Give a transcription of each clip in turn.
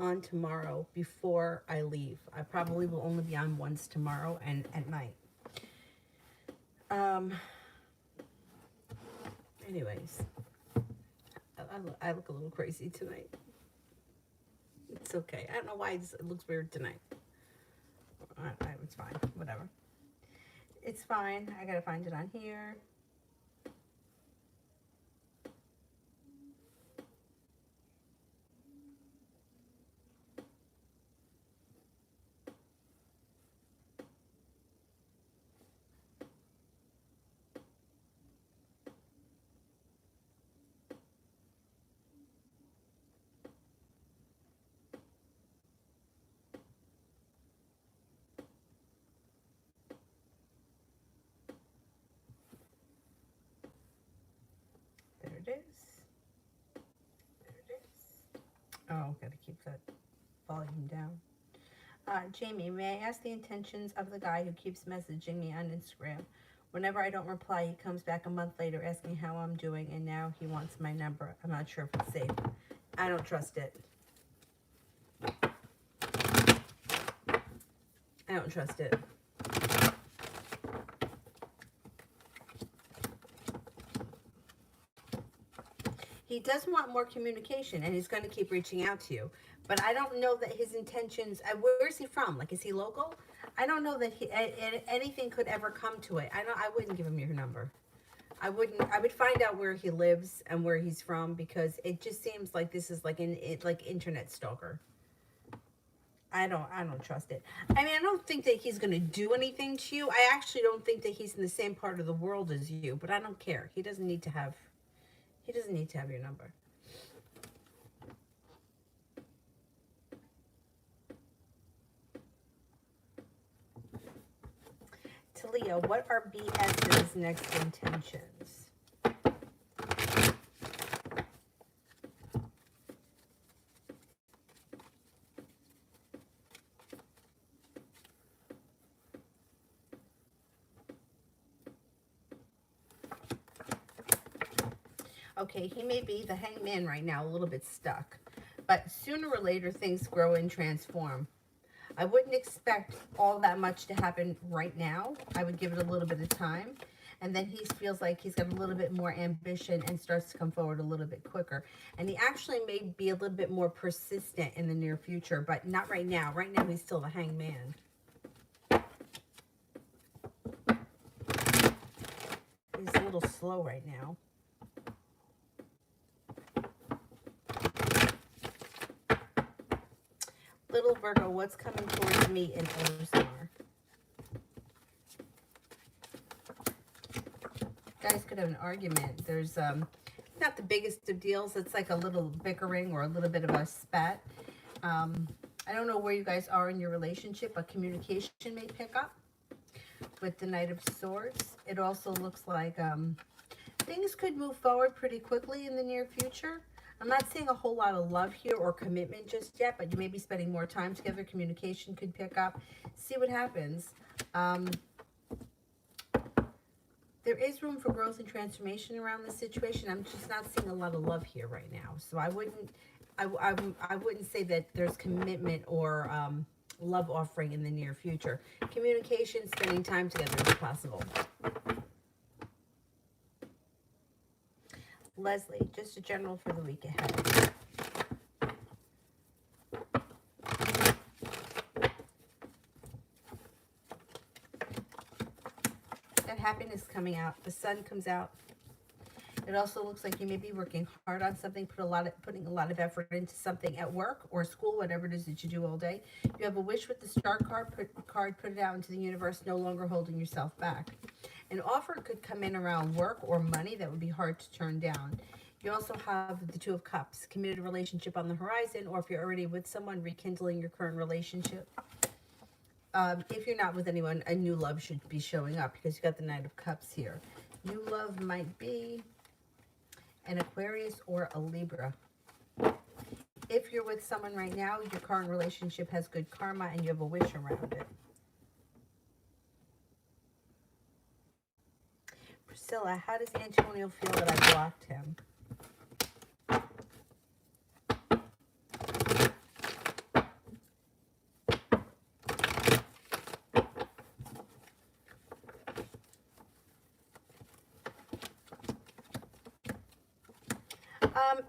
on tomorrow before I leave. I probably will only be on once tomorrow and at night. Anyways, I look a little crazy tonight. It's okay. I don't know why it looks weird tonight. It's fine. Whatever. It's fine. I gotta find it on here. There it is. There it is. Oh, gotta keep that volume down. Jamie, may I ask the intentions of the guy who keeps messaging me on Instagram? Whenever I don't reply, he comes back a month later asking how I'm doing, and now he wants my number. I'm not sure if it's safe. I don't trust it. I don't trust it. He does want more communication, and he's going to keep reaching out to you. But I don't know that his intentions, where is he from? Like, is he local? I don't know that anything could ever come to it. I wouldn't give him your number. I would find out where he lives and where he's from, because it just seems like this is like like internet stalker. I don't trust it. I mean, I don't think that he's going to do anything to you. I actually don't think that he's in the same part of the world as you, but I don't care. He doesn't need to have your number. Talia, what are BS's next intentions? Okay, he may be the hangman right now, a little bit stuck. But sooner or later, things grow and transform. I wouldn't expect all that much to happen right now. I would give it a little bit of time. And then he feels like he's got a little bit more ambition and starts to come forward a little bit quicker. And he actually may be a little bit more persistent in the near future, but not right now. Right now, he's still the hangman. He's a little slow right now. Little Virgo, what's coming towards me in Ozar? Guys could have an argument. There's not the biggest of deals. It's like a little bickering or a little bit of a spat. I don't know where you guys are in your relationship, but communication may pick up with the Knight of Swords. It also looks like things could move forward pretty quickly in the near future. I'm not seeing a whole lot of love here or commitment just yet, but you may be spending more time together. Communication could pick up. See what happens. There is room for growth and transformation around this situation. I'm just not seeing a lot of love here right now. So I wouldn't say that there's commitment or love offering in the near future. Communication, spending time together is possible. Leslie, just a general for the week ahead. That happiness coming out. The sun comes out. It also looks like you may be working hard on something, putting a lot of effort into something at work or school, whatever it is that you do all day. You have a wish with the star card, put it out into the universe, no longer holding yourself back. An offer could come in around work or money that would be hard to turn down. You also have the Two of Cups, committed relationship on the horizon, or if you're already with someone, rekindling your current relationship. If you're not with anyone, a new love should be showing up because you got the Knight of Cups here. New love might be an Aquarius or a Libra. If you're with someone right now, your current relationship has good karma and you have a wish around it. Priscilla, how does Antonio feel that I blocked him?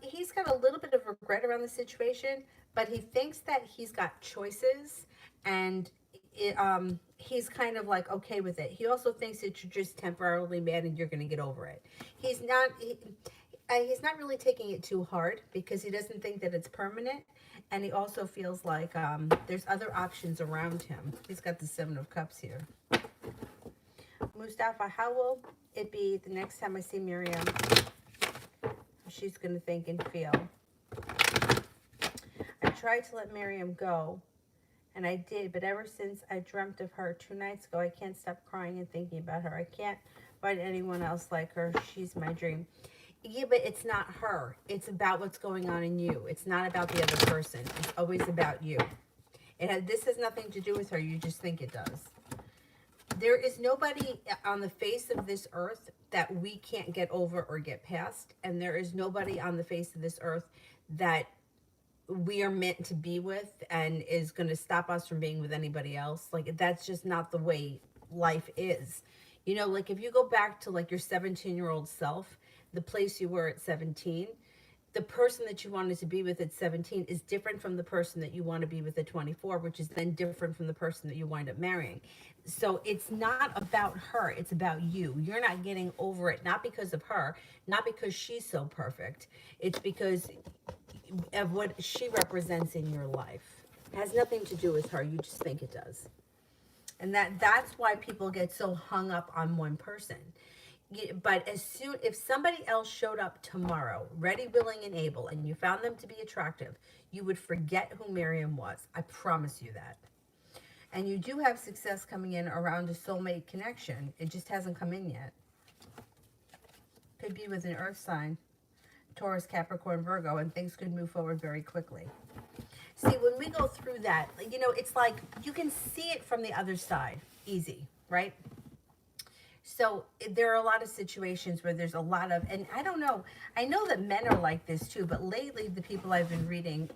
He's got a little bit of regret around the situation, but he thinks that he's got choices, and he's kind of like okay with it. He also thinks that you're just temporarily mad and you're going to get over it. He's not really taking it too hard because he doesn't think that it's permanent, and he also feels like there's other options around him. He's got the Seven of Cups here. Mustafa, how will it be the next time I see Miriam? She's going to think and feel. I tried to let Miriam go, and I did, but ever since I dreamt of her 2 nights ago, I can't stop crying and thinking about her. I can't find anyone else like her. She's my dream. Yeah, but it's not her. It's about what's going on in you. It's not about the other person. It's always about you. This has nothing to do with her. You just think it does. There is nobody on the face of this earth that we can't get over or get past. And there is nobody on the face of this earth that we are meant to be with and is going to stop us from being with anybody else. Like, that's just not the way life is. You know, like if you go back to like your 17-year-old self, the place you were at 17, the person that you wanted to be with at 17 is different from the person that you want to be with at 24, which is then different from the person that you wind up marrying. So it's not about her, it's about you. You're not getting over it, not because of her, not because she's so perfect. It's because of what she represents in your life. It has nothing to do with her, you just think it does. And that's why people get so hung up on one person. But if somebody else showed up tomorrow, ready, willing, and able, and you found them to be attractive, you would forget who Miriam was. I promise you that. And you do have success coming in around a soulmate connection. It just hasn't come in yet. Could be with an earth sign, Taurus, Capricorn, Virgo, and things could move forward very quickly. See, when we go through that, you know, it's like you can see it from the other side. Easy, right? So there are a lot of situations where there's a lot of, and I don't know, I know that men are like this too, but lately the people I've been reading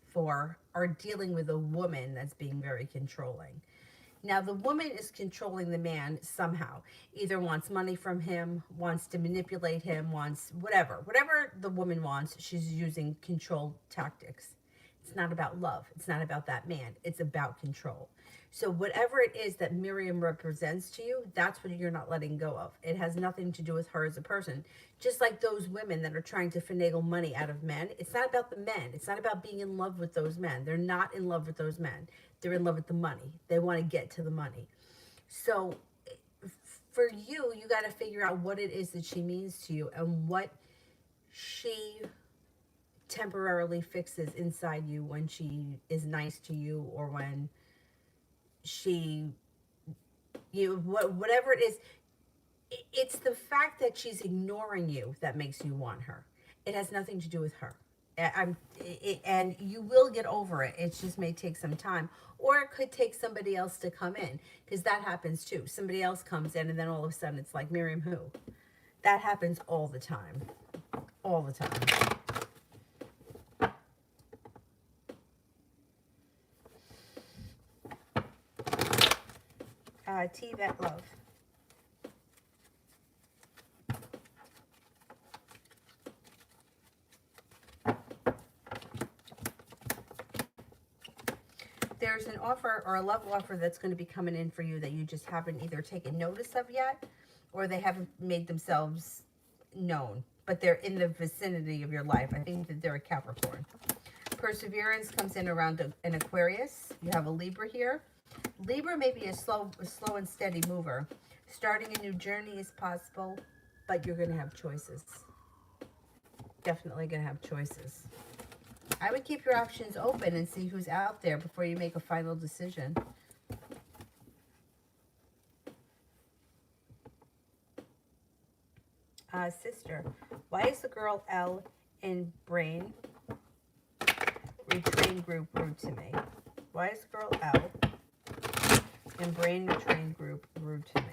for are dealing with a woman that's being very controlling. Now, the woman is controlling the man somehow. Either wants money from him, wants to manipulate him, wants whatever. Whatever the woman wants, she's using control tactics. It's not about love. It's not about that man. It's about control. So whatever it is that Miriam represents to you, that's what you're not letting go of. It has nothing to do with her as a person. Just like those women that are trying to finagle money out of men, it's not about the men. It's not about being in love with those men. They're not in love with those men. They're in love with the money. They want to get to the money. So for you, you got to figure out what it is that she means to you and what she temporarily fixes inside you when she is nice to you, or when she, whatever it is. It's the fact that she's ignoring you that makes you want her. It has nothing to do with her. And you will get over it. It just may take some time, or it could take somebody else to come in, because that happens too. Somebody else comes in, and then all of a sudden it's like, Miriam who? That happens all the time. All the time. T, that love. There's an offer or a love offer that's going to be coming in for you that you just haven't either taken notice of yet, or they haven't made themselves known, but they're in the vicinity of your life. I think that they're a Capricorn. Perseverance comes in around an Aquarius. You have a Libra here. Libra may be a slow and steady mover. Starting a new journey is possible, but you're going to have choices. Definitely going to have choices. I would keep your options open and see who's out there before you make a final decision. Sister, why is the girl L in Brain Retrain Group rude to me? Why is the girl L in Brain Retrain Group rude to me?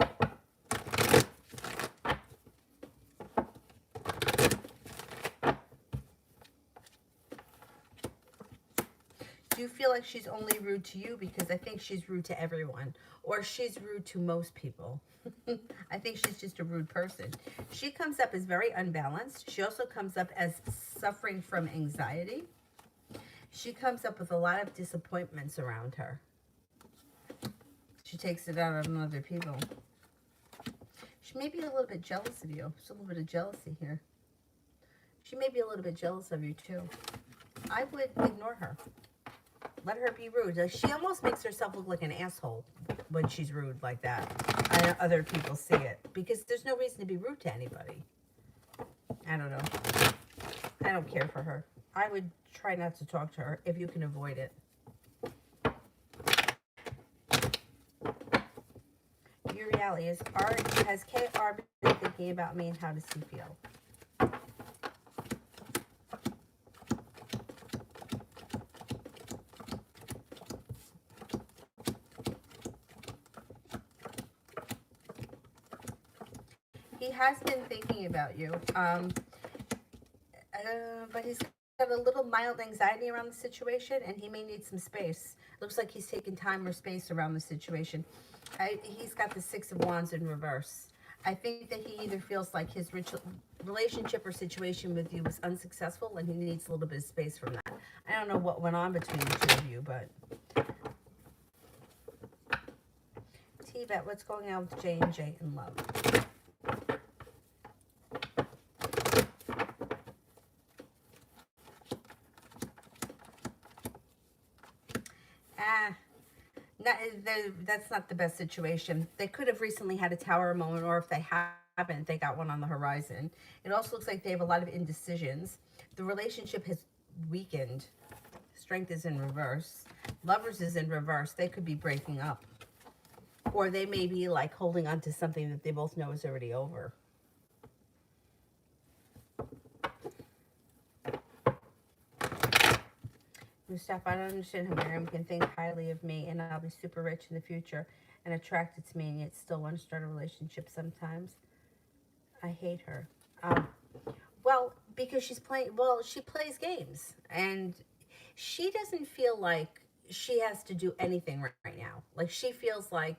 Do you feel like she's only rude to you? Because I think she's rude to everyone, or she's rude to most people. I think she's just a rude person. She comes up as very unbalanced. She also comes up as suffering from anxiety. She comes up with a lot of disappointments around her. She takes it out on other people. She may be a little bit jealous of you. There's a little bit of jealousy here. She may be a little bit jealous of you too. I would ignore her. Let her be rude. Like, she almost makes herself look like an asshole when she's rude like that. And other people see it. Because there's no reason to be rude to anybody. I don't know. I don't care for her. I would try not to talk to her if you can avoid it. Your reality is, has KR been thinking about me and how does he feel? He has been thinking about you, but he's got a little mild anxiety around the situation, and he may need some space. Looks like he's taking time or space around the situation. He's got the Six of Wands in reverse. I think that he either feels like his relationship or situation with you was unsuccessful, and he needs a little bit of space from that. I don't know what went on between the two of you, but... T-Bet, what's going on with J&J in love? That's not the best situation. They could have recently had a tower moment, or if they haven't, they got one on the horizon. It also looks like they have a lot of indecisions. The relationship has weakened. Strength is in reverse. Lovers is in reverse. They could be breaking up. Or they may be like holding on to something that they both know is already over. Mustafa, I don't understand how Miriam can think highly of me and I'll be super rich in the future and attracted to me and yet still want to start a relationship sometimes. I hate her. Well, because she plays games and she doesn't feel like she has to do anything right now. Like, she feels like,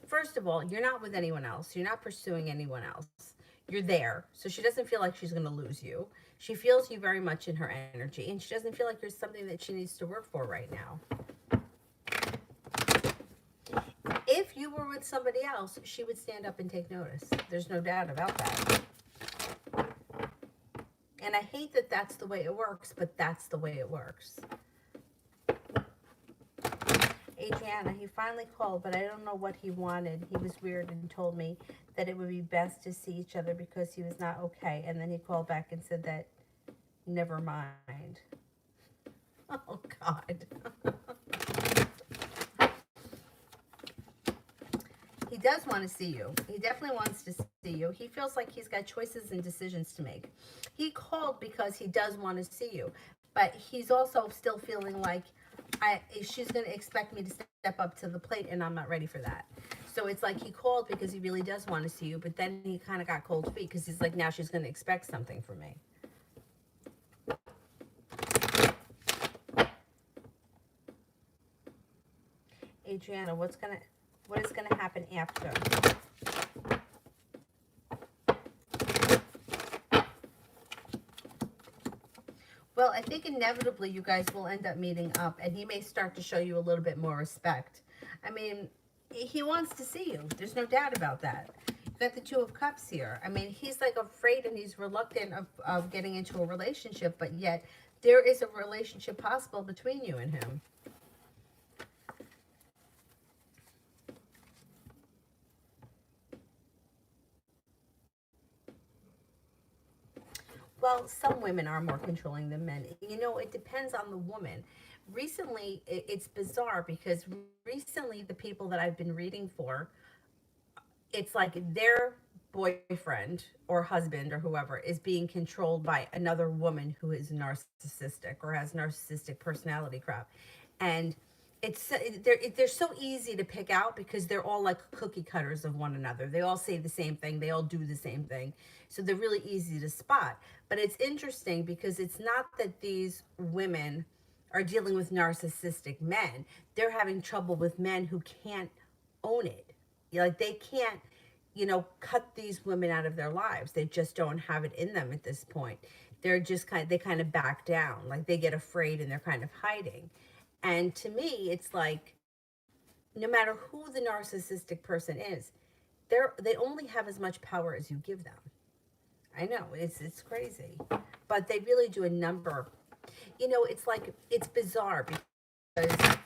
first of all, you're not with anyone else. You're not pursuing anyone else. You're there. So she doesn't feel like she's going to lose you. She feels you very much in her energy, and she doesn't feel like there's something that she needs to work for right now. If you were with somebody else, she would stand up and take notice. There's no doubt about that. And I hate that that's the way it works, but that's the way it works. Adriana, he finally called, but I don't know what he wanted. He was weird and told me that it would be best to see each other because he was not okay. And then he called back and said that, never mind. Oh, God. He does want to see you. He definitely wants to see you. He feels like he's got choices and decisions to make. He called because he does want to see you. But he's also still feeling like, she's going to expect me to step up to the plate, and I'm not ready for that. So it's like he called because he really does want to see you, but then he kind of got cold feet because he's like, now she's going to expect something from me. Adriana, what is going to happen after? Well, I think inevitably you guys will end up meeting up, and he may start to show you a little bit more respect. I mean, he wants to see you. There's no doubt about that. You've got the Two of Cups here. I mean, he's like afraid and he's reluctant of getting into a relationship, but yet there is a relationship possible between you and him. Well, some women are more controlling than men. You know, it depends on the woman. Recently, it's bizarre because recently the people that I've been reading for, it's like their boyfriend or husband or whoever is being controlled by another woman who is narcissistic or has narcissistic personality crap. And they're so easy to pick out because they're all like cookie cutters of one another. They all say the same thing. They all do the same thing. So they're really easy to spot. But it's interesting because it's not that these women are dealing with narcissistic men. They're having trouble with men who can't own it. Like, they can't you know, cut these women out of their lives. They just don't have it in them at this point. They're just they kind of back down, like they get afraid and they're kind of hiding. And to me, it's like, no matter who the narcissistic person is, they only have as much power as you give them. I know it's crazy, but they really do a number. You know, it's like, it's bizarre because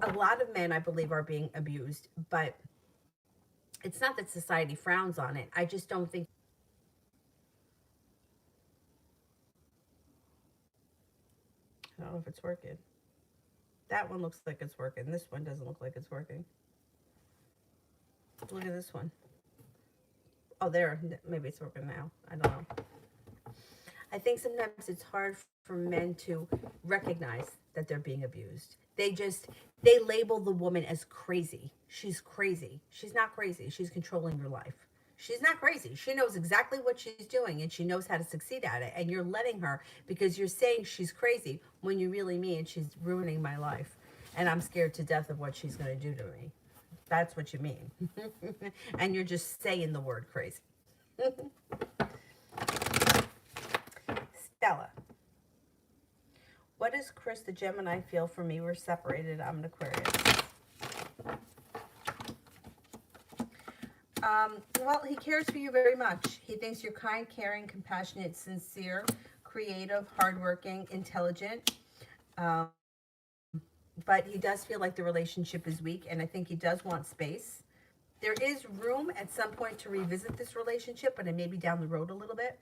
a lot of men, I believe, are being abused, but it's not that society frowns on it. I just don't think. I don't know if it's working. That one looks like it's working. This one doesn't look like it's working. Look at this one. Oh, there. Maybe it's working now. I don't know. I think sometimes it's hard for men to recognize that they're being abused. They label the woman as crazy. She's crazy. She's not crazy. She's controlling your life. She's not crazy. She knows exactly what she's doing and she knows how to succeed at it. And you're letting her because you're saying she's crazy when you really mean she's ruining my life. And I'm scared to death of what she's going to do to me. That's what you mean. And you're just saying the word crazy. Stella. What does Chris the Gemini feel for me? We're separated. I'm an Aquarius. Well, he cares for you very much. He thinks you're kind, caring, compassionate, sincere, creative, hardworking, intelligent. But he does feel like the relationship is weak, and I think he does want space. There is room at some point to revisit this relationship, but it may be down the road a little bit.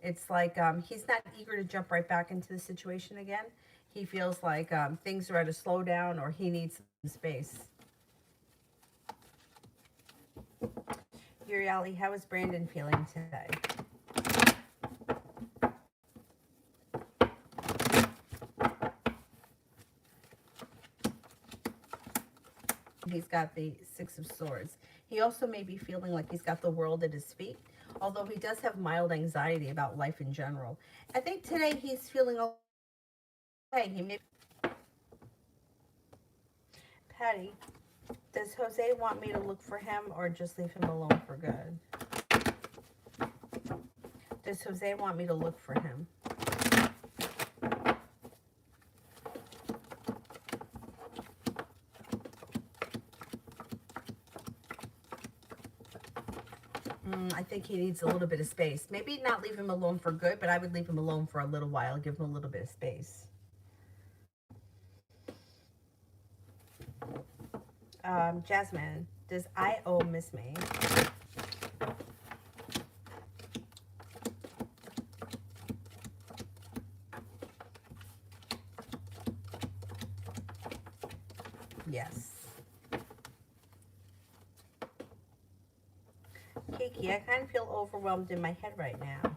It's like he's not eager to jump right back into the situation again. He feels like things are at a slowdown or he needs some space. Uriali, how is Brandon feeling today? He's got the Six of Swords. He also may be feeling like he's got the world at his feet, although he does have mild anxiety about life in general. I think today he's feeling okay. He may... Patty, does Jose want me to look for him or just leave him alone for good? Does Jose want me to look for him? I think he needs a little bit of space. Maybe not leave him alone for good, but I would leave him alone for a little while, give him a little bit of space. Jasmine, does I.O. miss me? Yes. Kiki, I kind of feel overwhelmed in my head right now.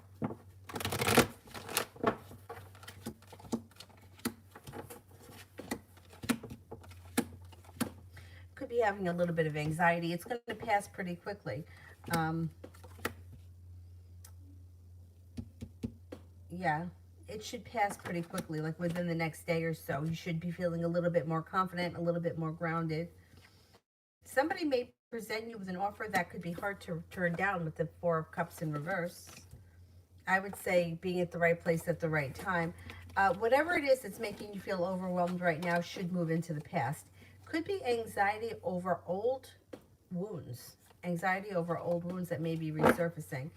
Could be having a little bit of anxiety. It's going to pass pretty quickly. Yeah, it should pass pretty quickly, like within the next day or so. You should be feeling a little bit more confident, a little bit more grounded. Somebody may present you with an offer that could be hard to turn down with the Four of Cups in reverse. I would say being at the right place at the right time. Whatever it is that's making you feel overwhelmed right now should move into the past. Could be anxiety over old wounds. Anxiety over old wounds that may be resurfacing.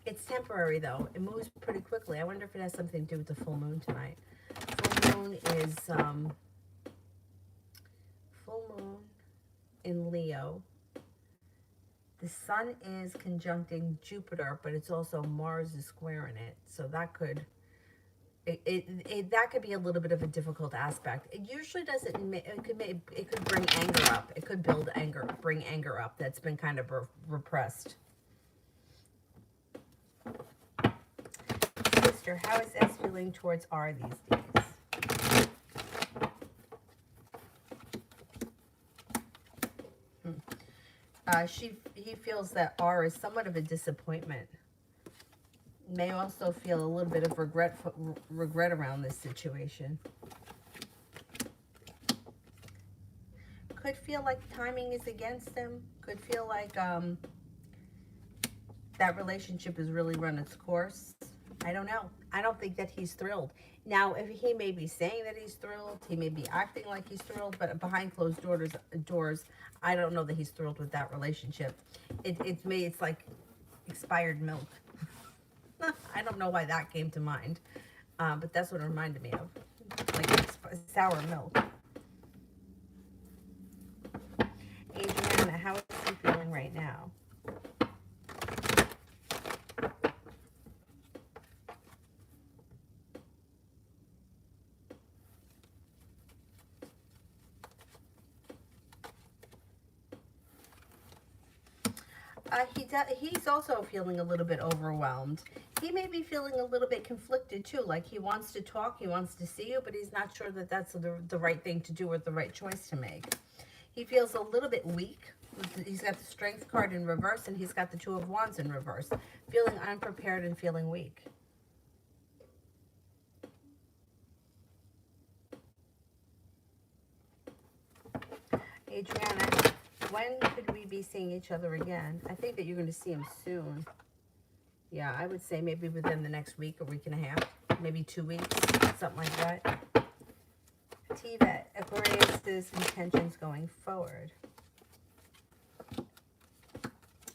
It's temporary, though. It moves pretty quickly. I wonder if it has something to do with the full moon tonight. Full moon is... full moon in Leo. The sun is conjuncting Jupiter, but it's also Mars is squaring it. So that could... that could be a little bit of a difficult aspect. It usually doesn't. It could bring anger up. It could build anger, bring anger up that's been kind of repressed. Sister, how is S feeling towards R these days? He feels that R is somewhat of a disappointment. May also feel a little bit of regret around this situation. could feel like timing is against him. Could feel like that relationship has really run its course. I don't know. I don't think that he's thrilled. Now, if he may be saying that he's thrilled, he may be acting like he's thrilled, but behind closed doors, I don't know that he's thrilled with that relationship. It's like expired milk. I don't know why that came to mind, but that's what it reminded me of, like sour milk. Adriana, how is he feeling right now? He's also feeling a little bit overwhelmed. He may be feeling a little bit conflicted too. Like he wants to talk, he wants to see you, but he's not sure that that's the right thing to do or the right choice to make. He feels a little bit weak. He's got the Strength card in reverse, and he's got the Two of Wands in reverse. Feeling unprepared and feeling weak. Adriana, when could we be seeing each other again? I think that you're going to see him soon. Yeah, I would say maybe within the next week or week and a half. Maybe 2 weeks, something like that. Tivet, Aquarius's intentions going forward.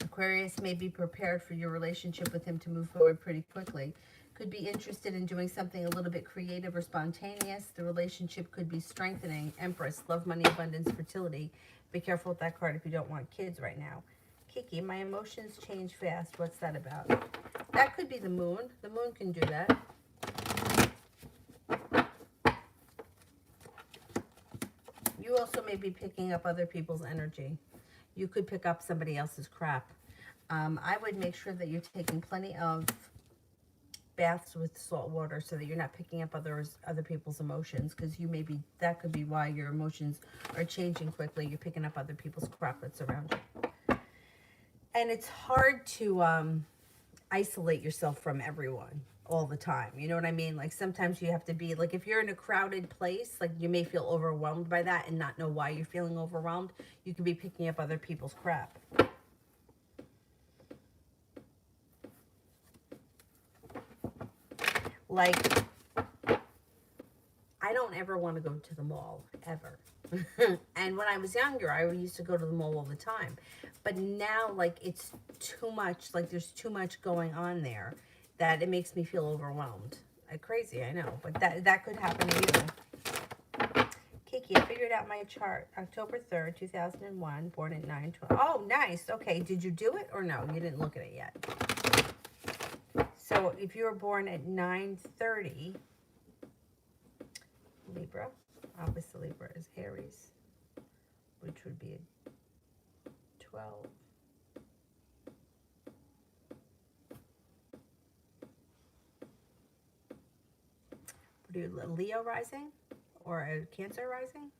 Aquarius may be prepared for your relationship with him to move forward pretty quickly. Could be interested in doing something a little bit creative or spontaneous. The relationship could be strengthening. Empress, love, money, abundance, fertility. Be careful with that card if you don't want kids right now. Kiki, my emotions change fast. What's that about? That could be the moon. The moon can do that. You also may be picking up other people's energy. You could pick up somebody else's crap. I would make sure that you're taking plenty of baths with salt water so that you're not picking up other people's emotions, because that could be why your emotions are changing quickly. You're picking up other people's crap that's around you. And it's hard to isolate yourself from everyone all the time. You know what I mean? Like sometimes you have to be, like if you're in a crowded place, like you may feel overwhelmed by that and not know why you're feeling overwhelmed. You could be picking up other people's crap. Like, I don't ever want to go to the mall, ever. And when I was younger, I used to go to the mall all the time. But now, like, it's too much, like there's too much going on there that it makes me feel overwhelmed. Crazy, I know, but that could happen to you. Kiki, I figured out my chart. October 3rd, 2001, born at 9:12. Oh, nice. Okay, did you do it or no? You didn't look at it yet. So if you were born at 9:30, Libra, opposite Libra is Aries, which would be a 12. What are you, a Leo rising or a Cancer rising?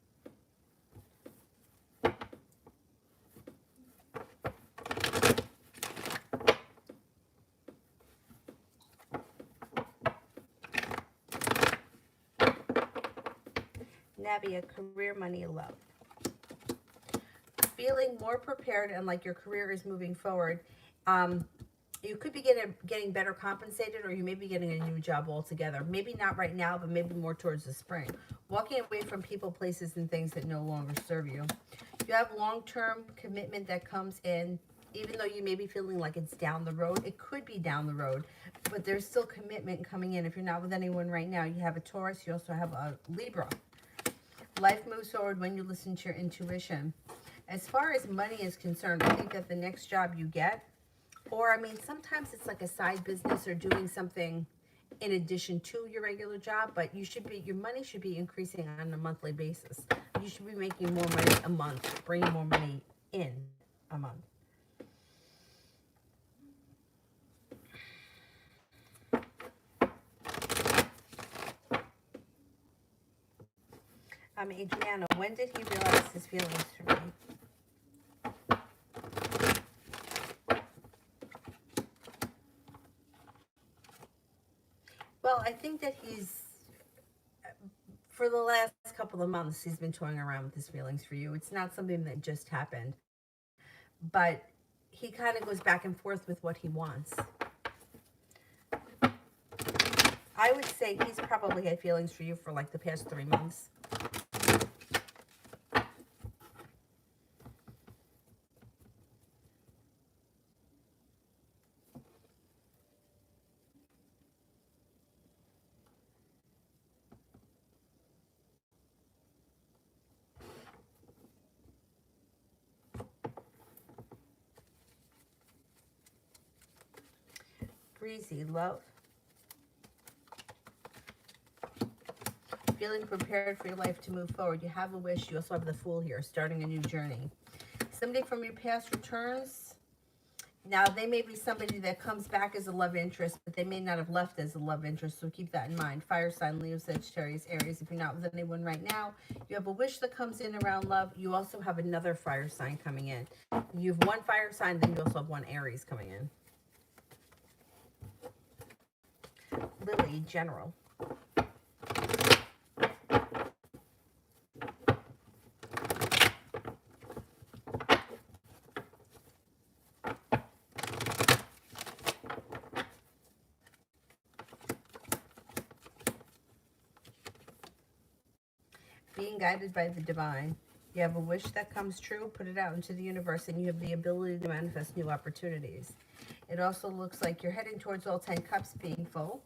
Nabia, career, money, love. Feeling more prepared and like your career is moving forward. You could be getting better compensated, or you may be getting a new job altogether. Maybe not right now, but maybe more towards the spring. Walking away from people, places, and things that no longer serve you. You have long-term commitment that comes in, even though you may be feeling like it's down the road. It could be down the road, but there's still commitment coming in. If you're not with anyone right now, you have a Taurus. You also have a Libra. Life moves forward when you listen to your intuition. As far as money is concerned, I think that the next job you get, or I mean, sometimes it's like a side business or doing something in addition to your regular job, but your money should be increasing on a monthly basis. You should be making more money a month, bringing more money in a month. Adriana, when did he realize his feelings for me? Well, I think that he's, for the last couple of months he's been toying around with his feelings for you. It's not something that just happened. But he kind of goes back and forth with what he wants. I would say he's probably had feelings for you for like the past 3 months. Breezy, love. Feeling prepared for your life to move forward. You have a wish. You also have the Fool here, starting a new journey. Somebody from your past returns. Now, they may be somebody that comes back as a love interest, but they may not have left as a love interest, so keep that in mind. Fire sign, Leo, Sagittarius, Aries. If you're not with anyone right now, you have a wish that comes in around love. You also have another fire sign coming in. You have one fire sign, then you also have one Aries coming in. Lily, general. Being guided by the divine. You have a wish that comes true, put it out into the universe, and you have the ability to manifest new opportunities. It also looks like you're heading towards all 10 cups being full.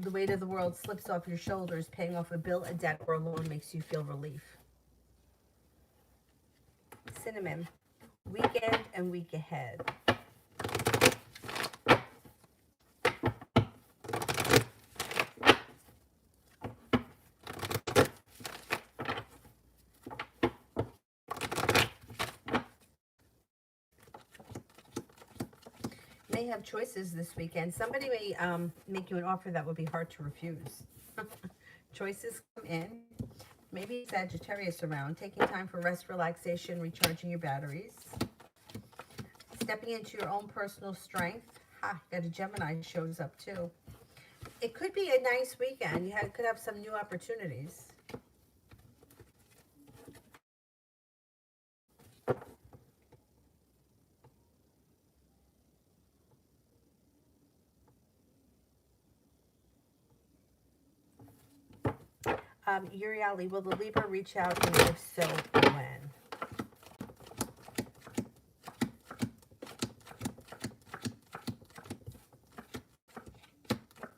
The weight of the world slips off your shoulders. Paying off a bill, a debt, or a loan makes you feel relief. Cinnamon. Weekend and week ahead. May have choices this weekend. Somebody may make you an offer that would be hard to refuse. Choices come in. Maybe Sagittarius around. Taking time for rest, relaxation, recharging your batteries. Stepping into your own personal strength. Ha, got a Gemini shows up too. It could be a nice weekend. You could have some new opportunities. Uriali, will the Libra reach out, and if so, when?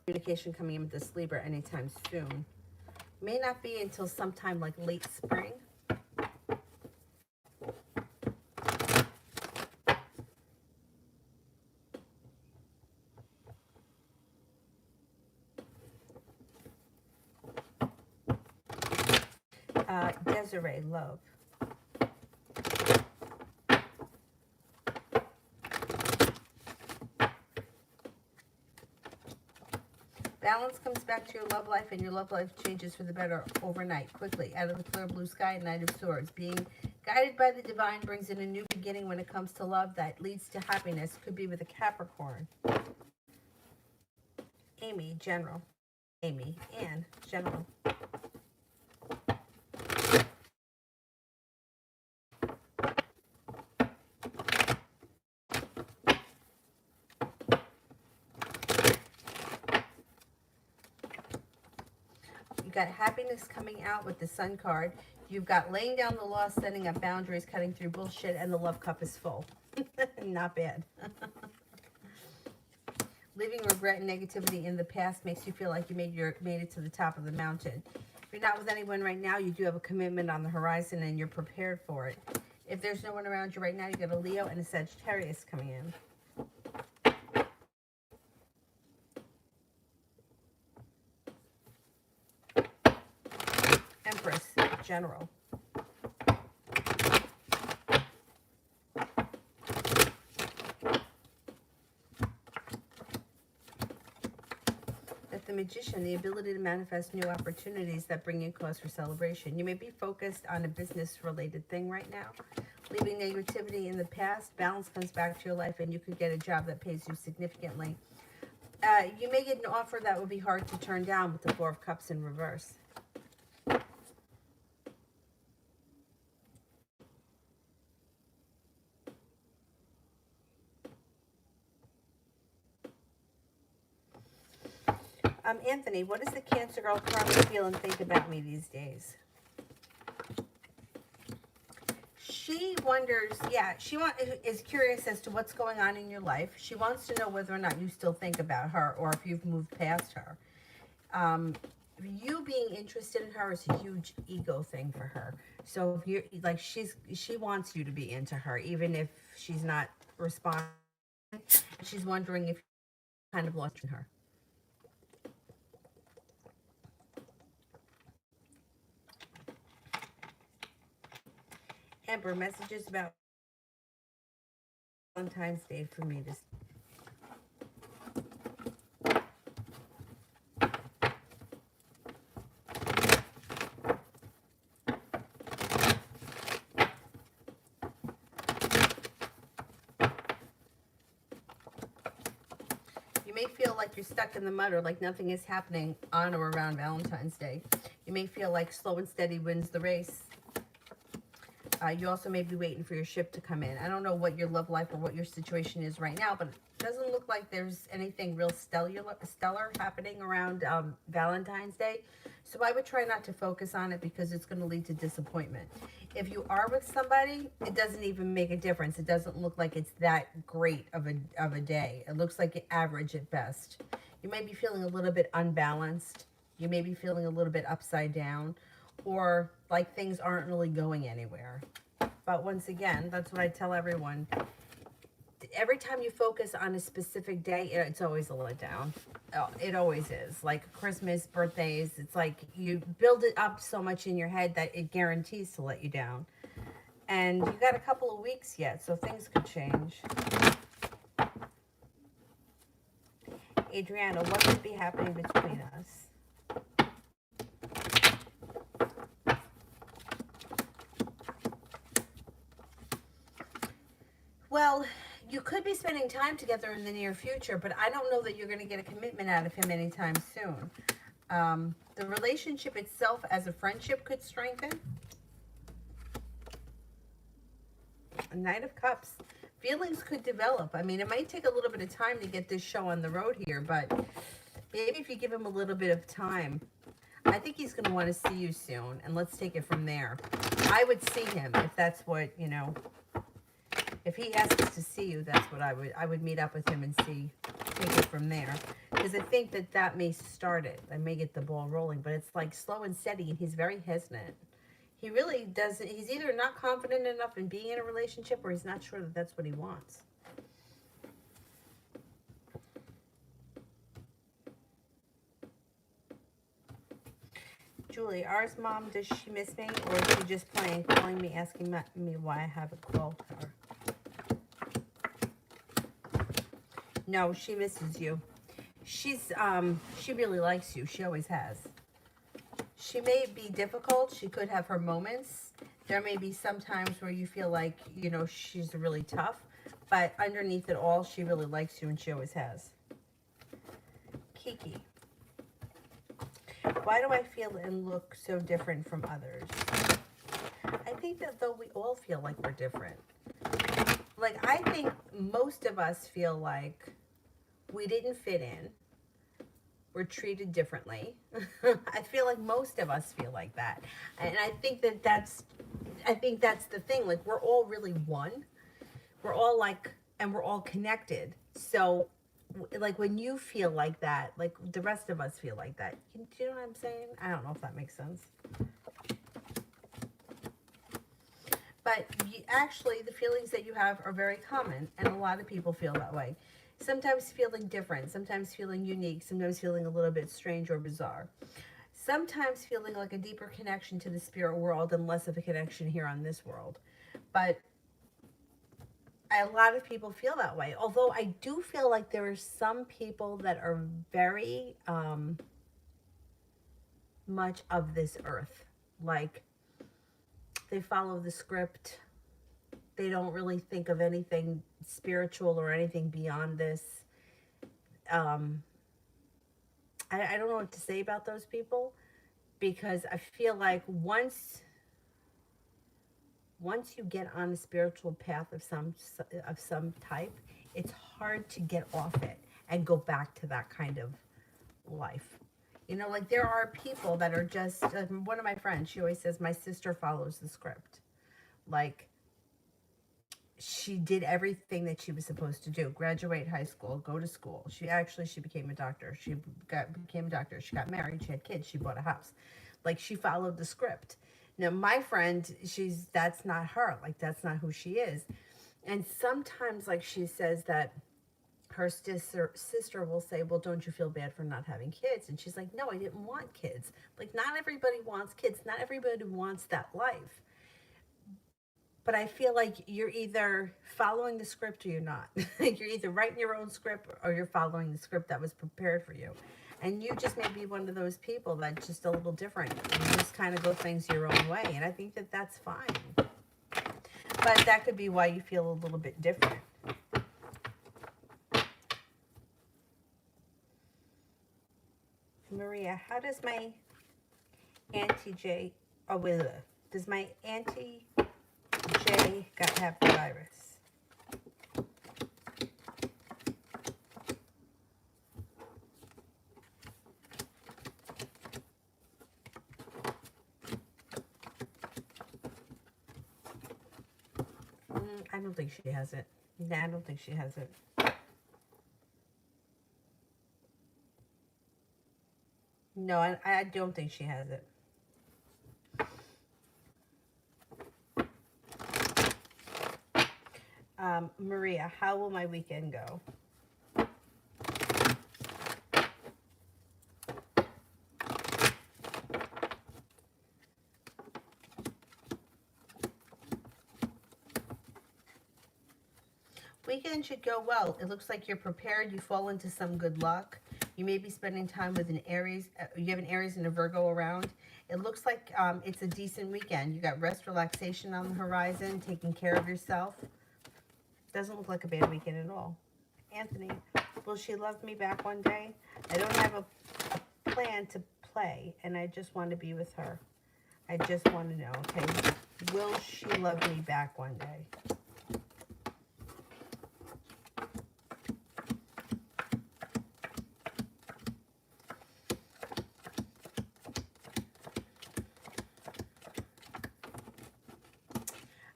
Communication coming in with this Libra anytime soon. May not be until sometime like late spring. Desiree, love. Balance comes back to your love life, and your love life changes for the better overnight, quickly, out of the clear blue sky. Knight of Swords. Being guided by the divine brings in a new beginning when it comes to love that leads to happiness. Could be with a Capricorn. Amy, general. Amy, Anne, general. Got happiness coming out with the Sun card. You've got laying down the law, setting up boundaries, cutting through bullshit, and the love cup is full. Not bad. Leaving regret and negativity in the past makes you feel like you made it to the top of the mountain. If you're not with anyone right now, you do have a commitment on the horizon, and you're prepared for it. If there's no one around you right now, you got a Leo and a Sagittarius coming in. Empress, general. With the Magician, the ability to manifest new opportunities that bring you cause for celebration. You may be focused on a business-related thing right now. Leaving negativity in the past, balance comes back to your life, and you could get a job that pays you significantly. You may get an offer that will be hard to turn down with the Four of Cups in reverse. Anthony, what does the Cancer girl currently feel and think about me these days? She wonders, yeah, is curious as to what's going on in your life. She wants to know whether or not you still think about her or if you've moved past her. You being interested in her is a huge ego thing for her. So if you're like, she wants you to be into her, even if she's not responding. She's wondering if you're kind of lost in her. Amber, messages about Valentine's Day for me to. You may feel like you're stuck in the mud or like nothing is happening on or around Valentine's Day. You may feel like slow and steady wins the race. You also may be waiting for your ship to come in. I don't know what your love life or what your situation is right now, but it doesn't look like there's anything real stellar happening around Valentine's Day. So I would try not to focus on it because it's going to lead to disappointment. If you are with somebody, it doesn't even make a difference. It doesn't look like it's that great of a day. It looks like an average at best. You may be feeling a little bit unbalanced. You may be feeling a little bit upside down, or like things aren't really going anywhere. But once again, that's what I tell everyone. Every time you focus on a specific day, it's always a letdown. It always is. Like Christmas, birthdays, it's like you build it up so much in your head that it guarantees to let you down. And you got a couple of weeks yet, so things could change. Adriana, what could be happening between us? Well, you could be spending time together in the near future, but I don't know that you're going to get a commitment out of him anytime soon. The relationship itself as a friendship could strengthen. A Knight of Cups. Feelings could develop. I mean, it might take a little bit of time to get this show on the road here, but maybe if you give him a little bit of time, I think he's going to want to see you soon, and let's take it from there. I would see him if that's what, you know... If he asks to see you, that's what I would meet up with him and take it from there. Because I think that may start it. I may get the ball rolling, but it's like slow and steady, and he's very hesitant. He really doesn't, he's either not confident enough in being in a relationship, or he's not sure that that's what he wants. Julie, ours mom, does she miss me, or is she just calling me, asking me why I haven't called her? No, she misses you. She really likes you. She always has. She may be difficult. She could have her moments. There may be some times where you feel like, you know, she's really tough. But underneath it all, she really likes you, and she always has. Kiki. Why do I feel and look so different from others? I think that though we all feel like we're different. Like, I think most of us feel like we didn't fit in. We're treated differently. I feel like most of us feel like that. And I think that's the thing. Like, we're all really one. We're all like, and we're all connected. So, like, when you feel like that, like, the rest of us feel like that. Do you know what I'm saying? I don't know if that makes sense. But actually, the feelings that you have are very common, and a lot of people feel that way. Sometimes feeling different, sometimes feeling unique, sometimes feeling a little bit strange or bizarre. Sometimes feeling like a deeper connection to the spirit world and less of a connection here on this world. But a lot of people feel that way. Although I do feel like there are some people that are very much of this earth. Like, they follow the script. They don't really think of anything spiritual or anything beyond this. I don't know what to say about those people, because I feel like once you get on a spiritual path of some type, it's hard to get off it and go back to that kind of life. You know, like there are people that are just, one of my friends, she always says, my sister follows the script. Like, she did everything that she was supposed to do: graduate high school, go to school. She became a doctor. Became a doctor. She got married. She had kids. She bought a house. Like, she followed the script. Now, my friend, that's not her. Like, that's not who she is. And sometimes, like, she says that her sister will say, well, don't you feel bad for not having kids? And she's like, no, I didn't want kids. Like, not everybody wants kids. Not everybody wants that life. But I feel like you're either following the script or you're not. You're either writing your own script or you're following the script that was prepared for you. And you just may be one of those people that's just a little different. You just kind of go things your own way. And I think that that's fine. But that could be why you feel a little bit different. Maria, how does my Auntie J, does my Auntie J have the virus? I don't think she has it. Nah, I don't think she has it. No, I don't think she has it. Maria, how will my weekend go? Weekend should go well. It looks like you're prepared. You fall into some good luck. You may be spending time with an Aries. You have an Aries and a Virgo around. It looks like it's a decent weekend. You got rest, relaxation on the horizon, taking care of yourself. Doesn't look like a bad weekend at all. Anthony, will she love me back one day? I don't have a plan to play, and I just want to be with her. I just want to know, okay? Will she love me back one day?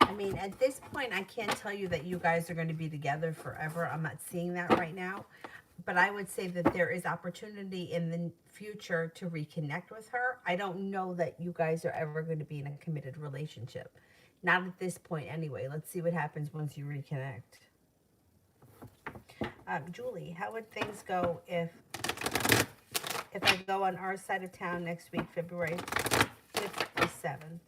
I mean, at this point, I can't tell you that you guys are going to be together forever. I'm not seeing that right now. But I would say that there is opportunity in the future to reconnect with her. I don't know that you guys are ever going to be in a committed relationship. Not at this point anyway. Let's see what happens once you reconnect. Julie, how would things go if I go on our side of town next week, February 5th to 7th?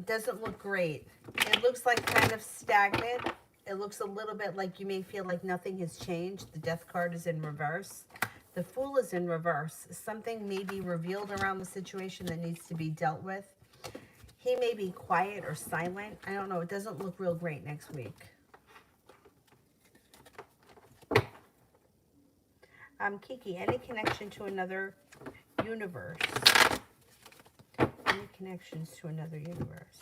Doesn't look great. It looks like kind of stagnant. It looks a little bit like you may feel like nothing has changed. The Death card is in reverse. The Fool is in reverse. Something may be revealed around the situation that needs to be dealt with. He may be quiet or silent. I don't know. It doesn't look real great next week. Kiki, any connection to another universe? Any connections to another universe?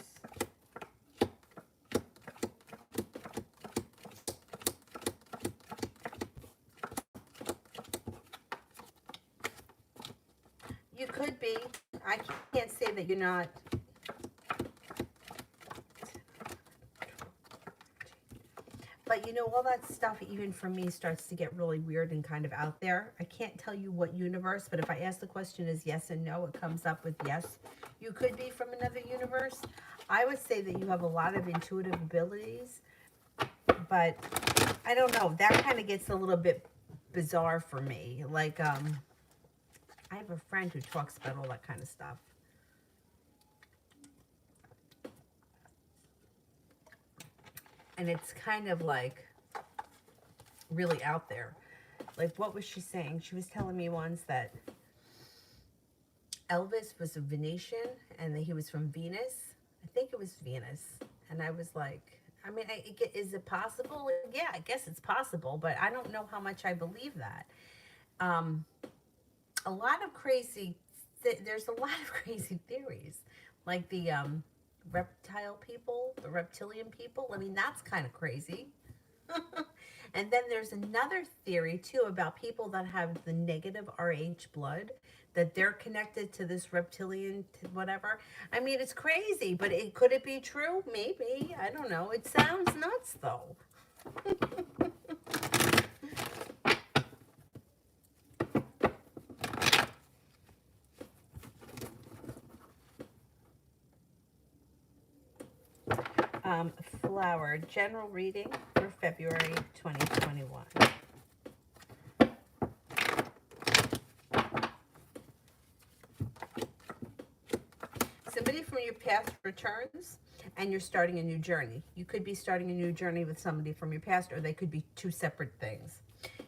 You could be. I can't say that you're not. But you know, all that stuff, even for me, starts to get really weird and kind of out there. I can't tell you what universe, but if I ask the question as yes and no, it comes up with yes. You could be from another universe. I would say that you have a lot of intuitive abilities, but I don't know. That kind of gets a little bit bizarre for me. Like, I have a friend who talks about all that kind of stuff. And it's kind of like really out there. Like, what was she saying? She was telling me once that Elvis was a Venetian and that he was from Venus. I think it was Venus. And I was like, I mean, is it possible? Yeah, I guess it's possible, but I don't know how much I believe that. A lot of crazy there's a lot of crazy theories, like the reptile people, the reptilian people. I mean, that's kind of crazy. And then there's another theory too about people that have the negative Rh blood, that they're connected to this reptilian whatever. I mean, it's crazy, but could it be true? Maybe. I don't know. It sounds nuts though. Flower general reading for February 2021. Somebody from your past returns and you're starting a new journey. You could be starting a new journey with somebody from your past, or they could be two separate things.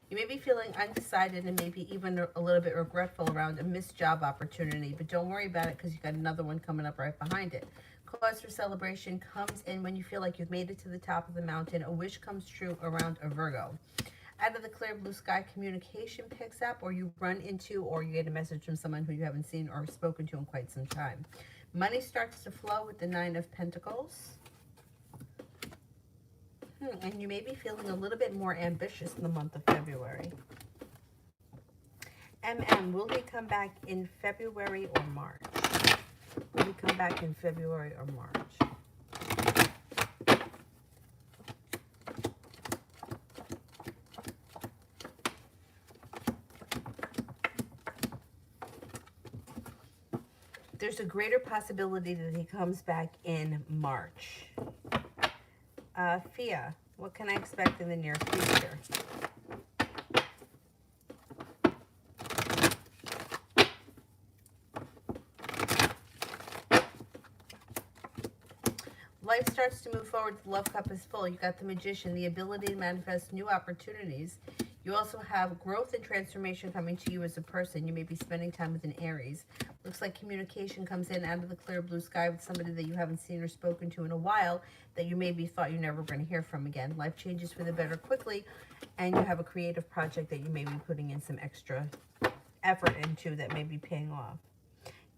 You may be feeling undecided and maybe even a little bit regretful around a missed job opportunity, but don't worry about it because you got another one coming up right behind it. Cause for celebration comes in when you feel like you've made it to the top of the mountain. A wish comes true around a Virgo. Out of the clear blue sky, communication picks up, or you run into, or you get a message from someone who you haven't seen or spoken to in quite some time. Money starts to flow with the Nine of Pentacles. And you may be feeling a little bit more ambitious in the month of February. Will he come back in February or March? Will he come back in February or March? There's a greater possibility that he comes back in March. Fia, what can I expect in the near future? Life starts to move forward. The love cup is full. You got the Magician, the ability to manifest new opportunities. You also have growth and transformation coming to you as a person. You may be spending time with an Aries. Looks like communication comes in out of the clear blue sky with somebody that you haven't seen or spoken to in a while, that you maybe thought you never were going to hear from again. Life changes for the better quickly, and you have a creative project that you may be putting in some extra effort into that may be paying off.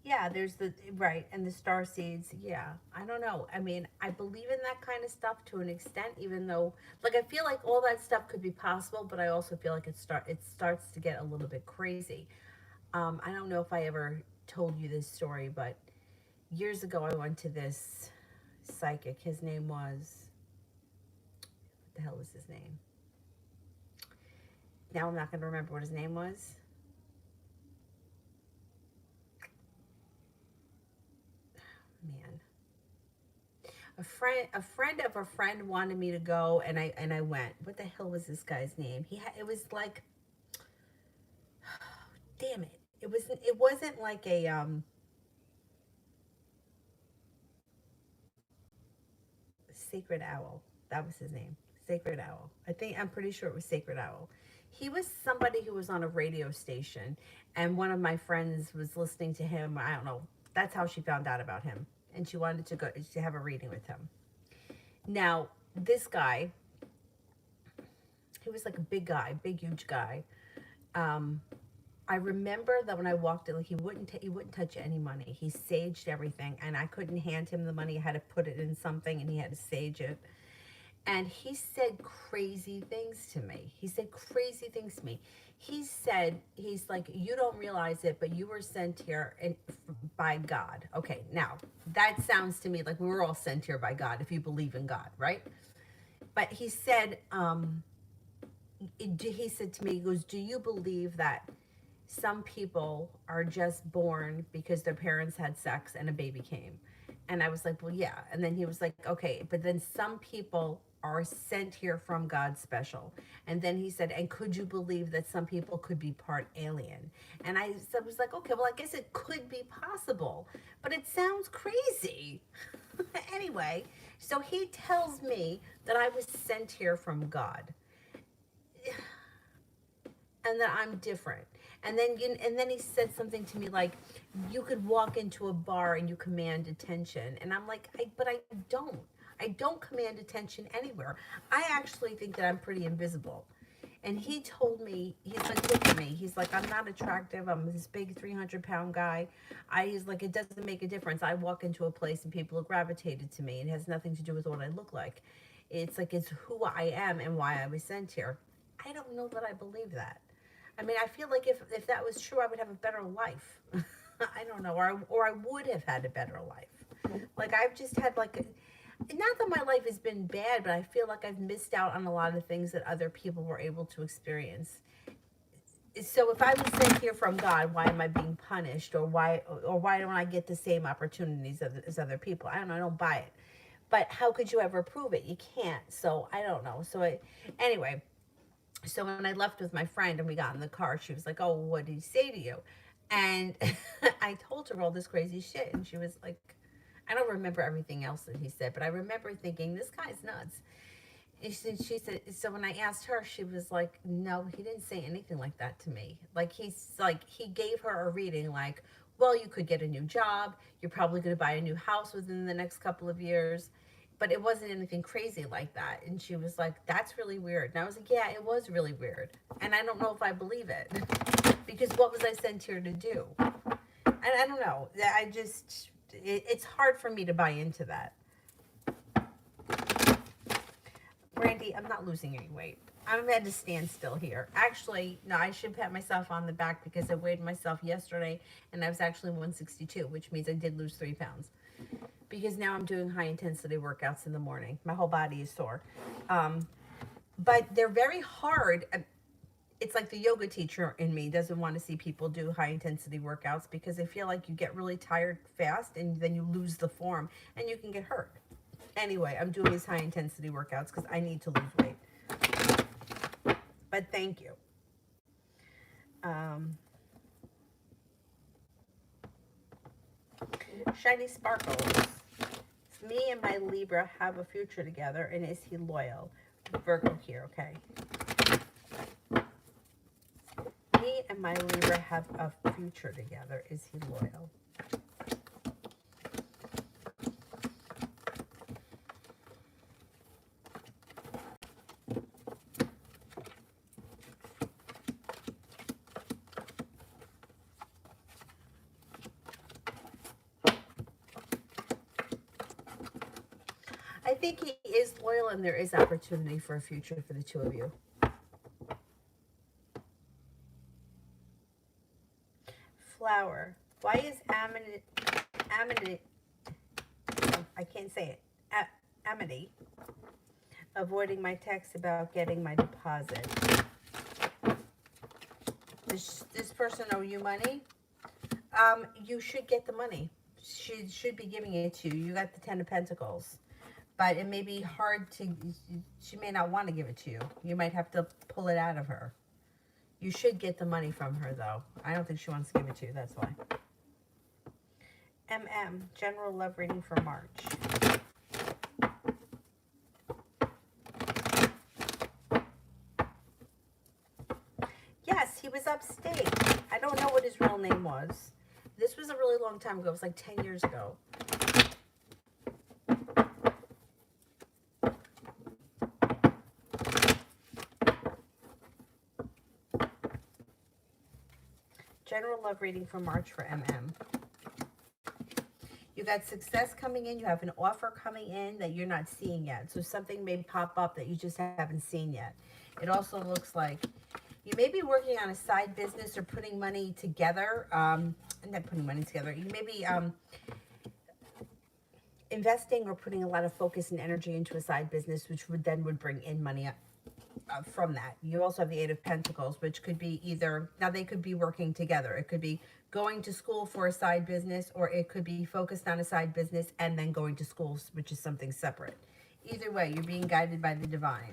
Yeah, there's the, right, and the star seeds, yeah, I don't know. I mean, I believe in that kind of stuff to an extent, even though, like, I feel like all that stuff could be possible, but I also feel like it starts to get a little bit crazy. I don't know if I ever told you this story, but years ago I went to this psychic. His name was, what the hell was his name? Now I'm not going to remember what his name was. Man, a friend of a friend wanted me to go, and I went. What the hell was this guy's name? It was like, damn it, it wasn't like a Sacred Owl. That was his name, Sacred Owl. I'm pretty sure it was Sacred Owl. He was somebody who was on a radio station, and one of my friends was listening to him. I don't know. That's how she found out about him, and she wanted to have a reading with him. Now, this guy, he was like a big guy, big, huge guy. I remember that when I walked in, like, he wouldn't touch any money. He saged everything, and I couldn't hand him the money. I had to put it in something, and he had to sage it. And he said crazy things to me. He said, he's like, you don't realize it, but you were sent here by God. Okay, now, that sounds to me like we were all sent here by God, if you believe in God, right? But he said, he said to me, he goes, do you believe that some people are just born because their parents had sex and a baby came? And I was like, well, yeah. And then he was like, okay, but then some people are sent here from God special. And then he said, and could you believe that some people could be part alien? And I was like, okay, well, I guess it could be possible, but it sounds crazy. Anyway, so he tells me that I was sent here from God, and that I'm different. And then he said something to me like, you could walk into a bar and you command attention. And I'm like, but I don't. I don't command attention anywhere. I actually think that I'm pretty invisible. And he told me, he's like, look at me. He's like, I'm not attractive. I'm this big 300-pound guy. He's like, it doesn't make a difference. I walk into a place and people are gravitated to me. It has nothing to do with what I look like. It's like, it's who I am and why I was sent here. I don't know that I believe that. I mean, I feel like if that was true, I would have a better life. I don't know. Or I would have had a better life. Like, I've just had like not that my life has been bad, but I feel like I've missed out on a lot of things that other people were able to experience. So if I was sent here from God, why am I being punished? Or why don't I get the same opportunities as other people? I don't know. I don't buy it. But how could you ever prove it? You can't. So I don't know. Anyway, so when I left with my friend and we got in the car, she was like, oh, what did he say to you? And I told her all this crazy shit. And she was like, I don't remember everything else that he said, but I remember thinking, this guy's nuts. And she said, so when I asked her, she was like, no, he didn't say anything like that to me. Like, he gave her a reading like, well, you could get a new job. You're probably going to buy a new house within the next couple of years. But it wasn't anything crazy like that. And she was like, that's really weird. And I was like, yeah, it was really weird. And I don't know if I believe it. Because what was I sent here to do? And I don't know. It's hard for me to buy into that. Brandy, I'm not losing any weight. I'm at a standstill here. Actually, no, I should pat myself on the back because I weighed myself yesterday and I was actually 162, which means I did lose 3 pounds. Because now I'm doing high intensity workouts in the morning. My whole body is sore. But they're very hard. It's like the yoga teacher in me doesn't want to see people do high intensity workouts because I feel like you get really tired fast and then you lose the form and you can get hurt. Anyway, I'm doing these high intensity workouts because I need to lose weight. But thank you. Shiny sparkles. Me and my Libra have a future together, and is he loyal? Virgo here, okay. Me and my Libra have a future together. Is he loyal? I think he is loyal and there is opportunity for a future for the two of you. Flower. Why is I can't say it. Amity avoiding my text about getting my deposit? Does this person owe you money? You should get the money. She should be giving it to you. You got the 10 of Pentacles. But it may be hard to, she may not want to give it to you. You might have to pull it out of her. You should get the money from her, though. I don't think she wants to give it to you, that's why. General love reading for March. Yes, he was upstate. I don't know what his real name was. This was a really long time ago. It was like 10 years ago. General love reading for March for MM. You got success coming in. You have an offer coming in that you're not seeing yet. So something may pop up that you just haven't seen yet. It also looks like you may be working on a side business or putting money together. Not putting money together. You may be investing or putting a lot of focus and energy into a side business, which would bring in money from that. You also have the 8 of Pentacles, which could be either, now they could be working together. It could be going to school for a side business, or it could be focused on a side business and then going to school, which is something separate. Either way, you're being guided by the divine.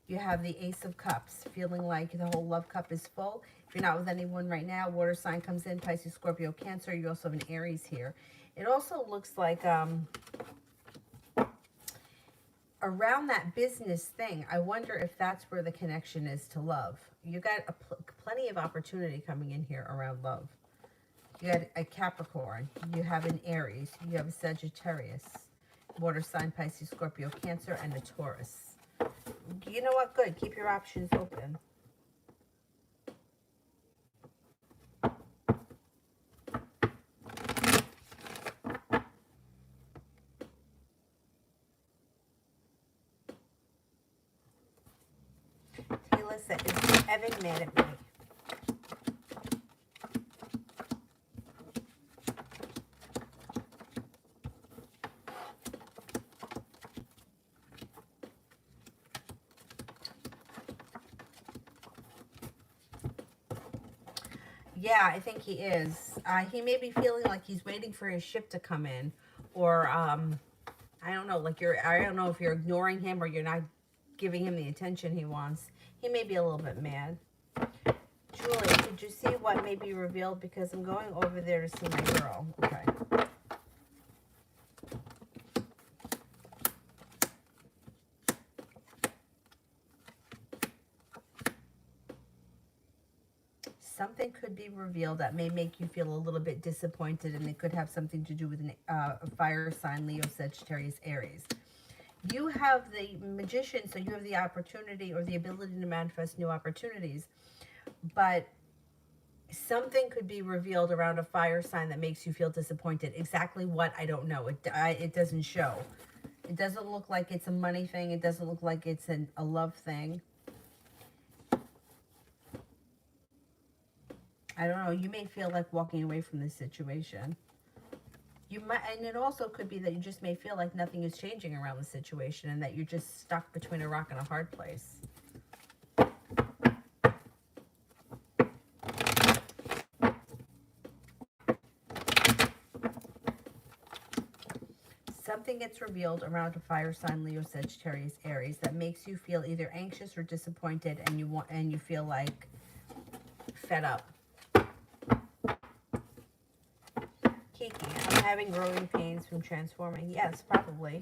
You have the Ace of Cups, feeling like the whole love cup is full. If you're not with anyone right now, water sign comes in, Pisces, Scorpio, Cancer. You also have an Aries here. It also looks like around that business thing, I wonder if that's where the connection is to love. You got plenty of opportunity coming in here around love. You got a Capricorn. You have an Aries. You have a Sagittarius. Water sign, Pisces, Scorpio, Cancer, and a Taurus. You know what? Good. Keep your options open. Melissa, is Evan mad at me? Yeah, I think he is. He may be feeling like he's waiting for his ship to come in, or I don't know, like I don't know if you're ignoring him or you're not giving him the attention he wants. He may be a little bit mad. Julie, did you see what may be revealed? Because I'm going over there to see my girl. Okay. Something could be revealed that may make you feel a little bit disappointed, and it could have something to do with a fire sign, Leo, Sagittarius, Aries. You have the Magician, so you have the opportunity or the ability to manifest new opportunities. But something could be revealed around a fire sign that makes you feel disappointed. Exactly what, I don't know. It doesn't show. It doesn't look like it's a money thing. It doesn't look like it's a love thing. I don't know. You may feel like walking away from this situation. You might, and it also could be that you just may feel like nothing is changing around the situation and that you're just stuck between a rock and a hard place. Something gets revealed around a fire sign, Leo, Sagittarius, Aries, that makes you feel either anxious or disappointed, and you feel like fed up. Kiki, I'm having growing pains from transforming. Yes, probably.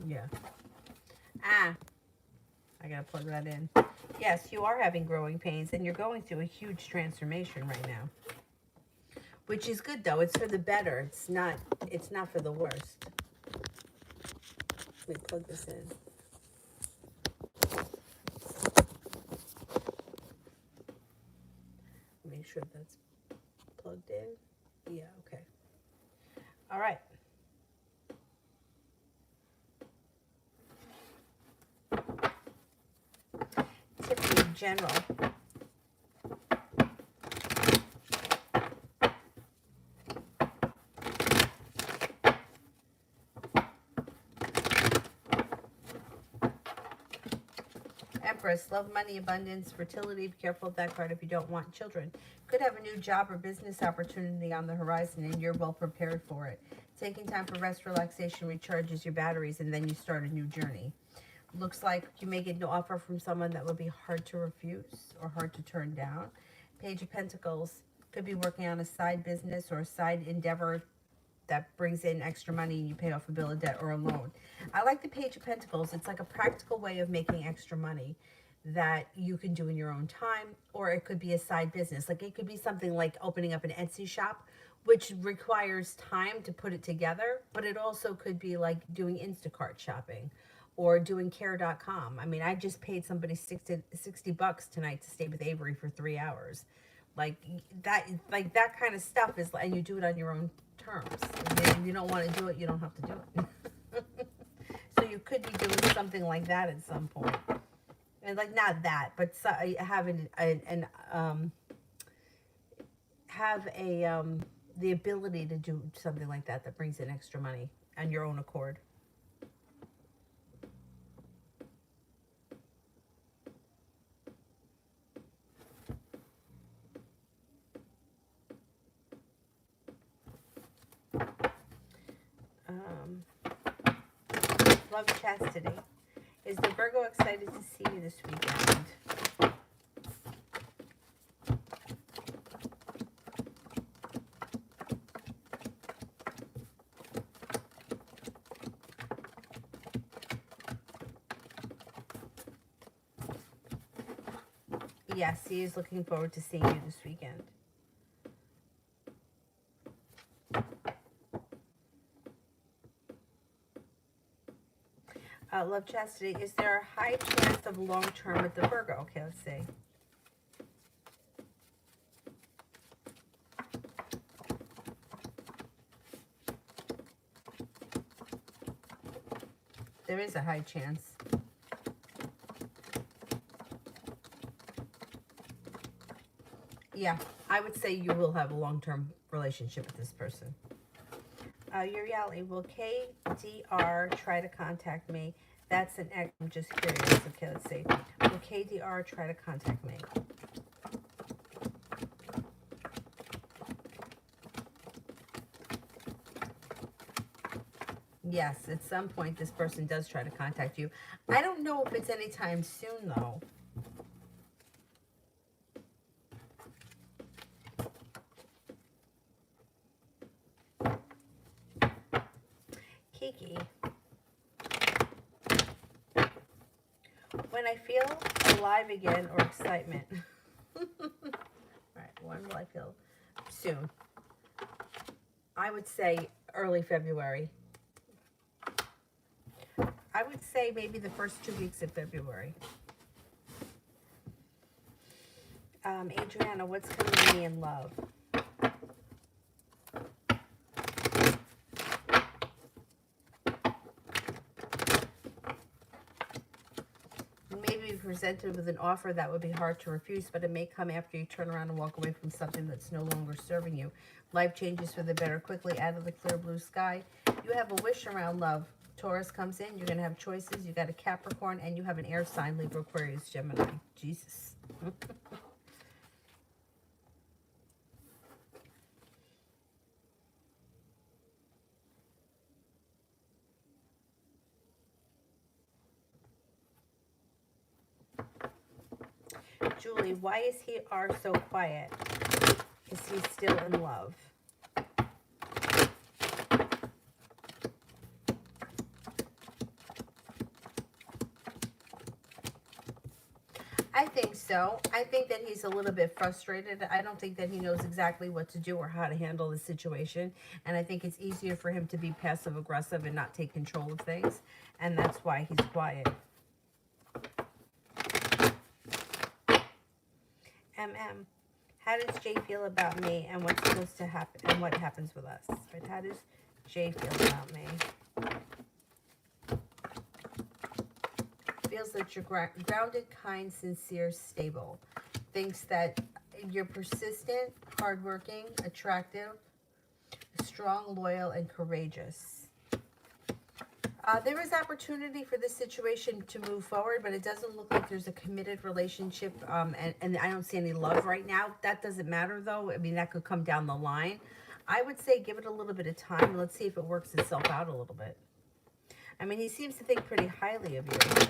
Yeah. I gotta plug that in. Yes, you are having growing pains, and you're going through a huge transformation right now. Which is good, though. It's for the better. It's not for the worst. Let me plug this in. Make sure that's plugged in. Yeah, okay. All right. Tiffany, general. Empress, love, money, abundance, fertility. Be careful of that card if you don't want children. Could have a new job or business opportunity on the horizon, and you're well prepared for it. Taking time for rest, relaxation recharges your batteries, and then you start a new journey. Looks like you may get an offer from someone that would be hard to refuse or hard to turn down. Page of Pentacles, could be working on a side business or a side endeavor that brings in extra money and you pay off a bill of debt or a loan. I like the Page of Pentacles. It's like a practical way of making extra money that you can do in your own time, or it could be a side business. Like it could be something like opening up an Etsy shop, which requires time to put it together, but it also could be like doing Instacart shopping or doing care.com. I mean, I just paid somebody 60 bucks tonight to stay with Avery for 3 hours. Like that kind of stuff is, and you do it on your own terms. And if you don't want to do it, you don't have to do it. So you could be doing something like that at some point. And like not that, but having the ability to do something like that that brings in extra money on your own accord. Love, chastity. Is the Virgo excited to see you this weekend? Yes, he is looking forward to seeing you this weekend. Love, chastity. Is there a high chance of long term with the Virgo? Okay, let's see. There is a high chance. Yeah, I would say you will have a long-term relationship with this person. Uriali, will KDR try to contact me? That's an ex. I'm just curious. Okay, let's see. Will KDR try to contact me? Yes, at some point this person does try to contact you. I don't know if it's anytime soon, though. Kiki. When I feel alive again or excitement. Alright, when will I feel? Soon. I would say early February. I would say maybe the first 2 weeks of February. Adriana, what's coming to me in love? Maybe be presented with an offer that would be hard to refuse, but it may come after you turn around and walk away from something that's no longer serving you. Life changes for the better quickly out of the clear blue sky. You have a wish around love. Taurus comes in, you're going to have choices. You got a Capricorn, and you have an air sign, Libra, Aquarius, Gemini. Jesus. Julie, why is he so quiet? Is he still in love? I think so. I think that he's a little bit frustrated. I don't think that he knows exactly what to do or how to handle the situation. And I think it's easier for him to be passive aggressive and not take control of things. And that's why he's quiet. MM, how does Jay feel about me and what's supposed to happen and what happens with us? Right? How does Jay feel about me? Feels that you're grounded, kind, sincere, stable. Thinks that you're persistent, hardworking, attractive, strong, loyal, and courageous. There is opportunity for this situation to move forward, but it doesn't look like there's a committed relationship, and I don't see any love right now. That doesn't matter, though. I mean, that could come down the line. I would say give it a little bit of time. Let's see if it works itself out a little bit. I mean, he seems to think pretty highly of you.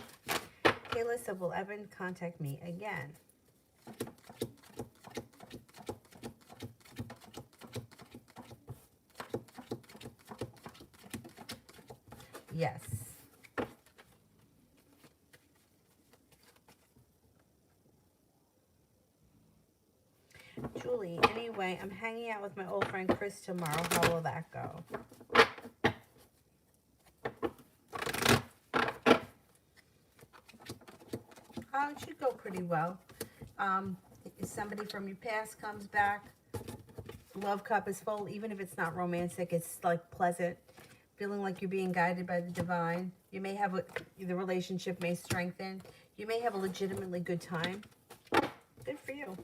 Hey, Lisa, will Evan contact me again? Yes. Julie, anyway, I'm hanging out with my old friend Chris tomorrow. How will that go? It should go pretty well. If somebody from your past comes back, love cup is full. Even if it's not romantic, it's like pleasant. Feeling like you're being guided by the divine. You may have the relationship may strengthen. You may have a legitimately good time. Good for you.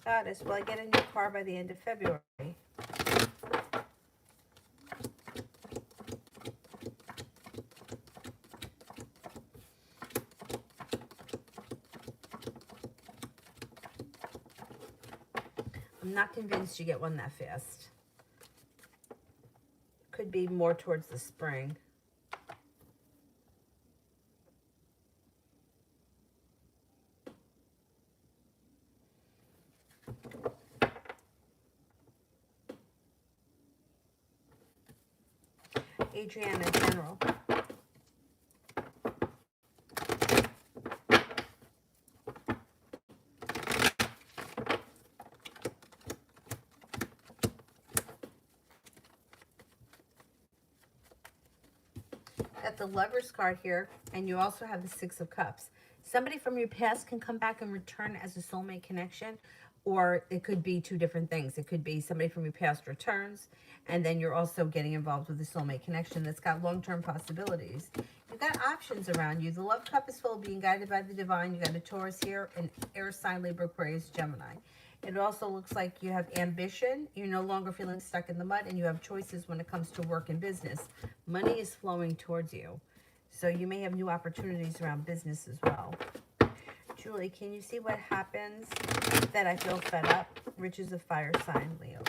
Goddess, will I get a new car by the end of February? I'm not convinced you get one that fast. Could be more towards the spring. Adriana, general. Got the Lover's card here, and you also have the Six of Cups. Somebody from your past can come back and return as a soulmate connection, Or it could be two different things. It could be somebody from your past returns, and then you're also getting involved with a soulmate connection that's got long-term possibilities. You've got options around you. The love cup is full, being guided by the divine. You got a Taurus here, an air sign, Libra, Aquarius, Gemini. It also looks like you have ambition. You're no longer feeling stuck in the mud, and you have choices when it comes to work and business. Money is flowing towards you. So you may have new opportunities around business as well. Julie, can you see what happens that I feel fed up? Rich is a fire sign, Leo.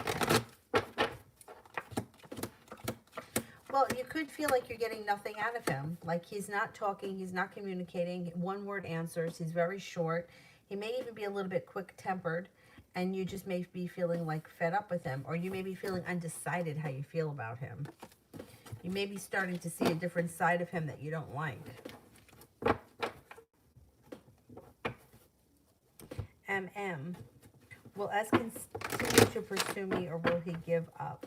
Well, you could feel like you're getting nothing out of him. Like he's not talking, he's not communicating. One-word answers. He's very short. He may even be a little bit quick-tempered, and you just may be feeling like fed up with him, or you may be feeling undecided how you feel about him. You may be starting to see a different side of him that you don't like. MM. Will S continue to pursue me, or will he give up?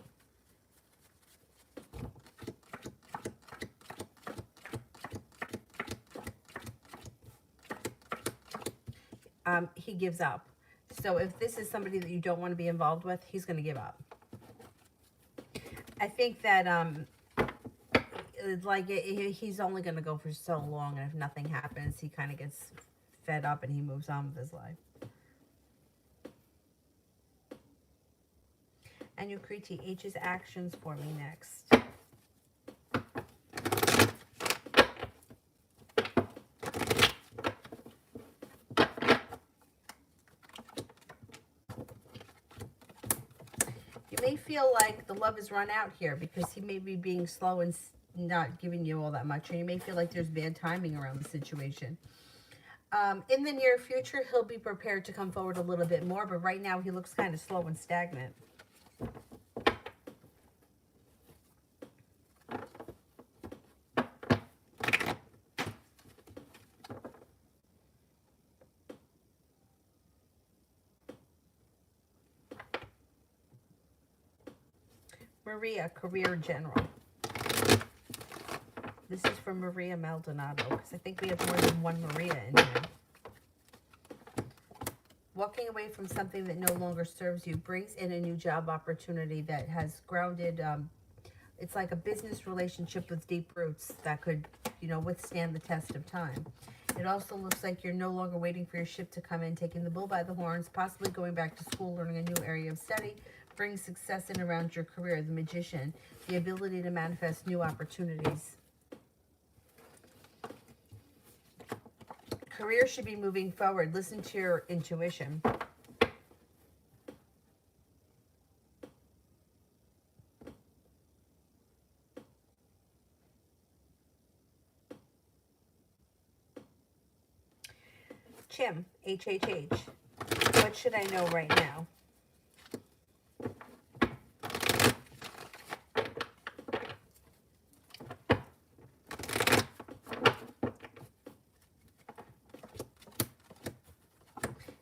He gives up. So if this is somebody that you don't want to be involved with, he's going to give up. I think that he's only going to go for so long, and if nothing happens, he kind of gets fed up and he moves on with his life. And Yukriti, H's actions for me next. You may feel like the love has run out here because he may be being slow and not giving you all that much. Or you may feel like there's bad timing around the situation. In the near future, he'll be prepared to come forward a little bit more, but right now he looks kind of slow and stagnant. Maria, career general. This is from Maria Maldonado, because I think we have more than one Maria in here. Walking away from something that no longer serves you brings in a new job opportunity that has grounded, it's like a business relationship with deep roots that could, withstand the test of time. It also looks like you're no longer waiting for your ship to come in, taking the bull by the horns, possibly going back to school, learning a new area of study, brings success in around your career. The Magician, the ability to manifest new opportunities. Career should be moving forward. Listen to your intuition. Chim, HHH. What should I know right now?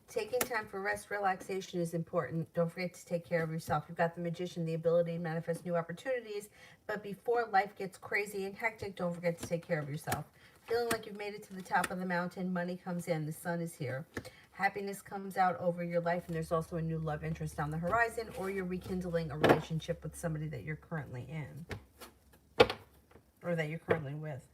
Taking time for rest, relaxation is important. Don't forget to take care of yourself. You've got the Magician, the ability to manifest new opportunities. But before life gets crazy and hectic, don't forget to take care of yourself. Feeling like you've made it to the top of the mountain, money comes in, the sun is here. Happiness comes out over your life, and there's also a new love interest on the horizon, or you're rekindling a relationship with somebody that you're currently in, or that you're currently with.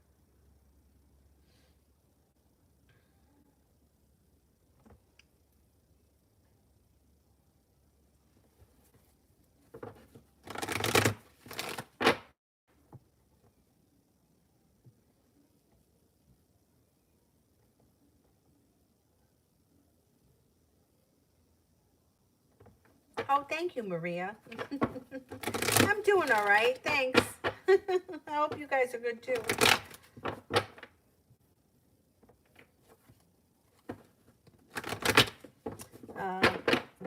Oh, thank you, Maria. I'm doing all right. Thanks. I hope you guys are good, too.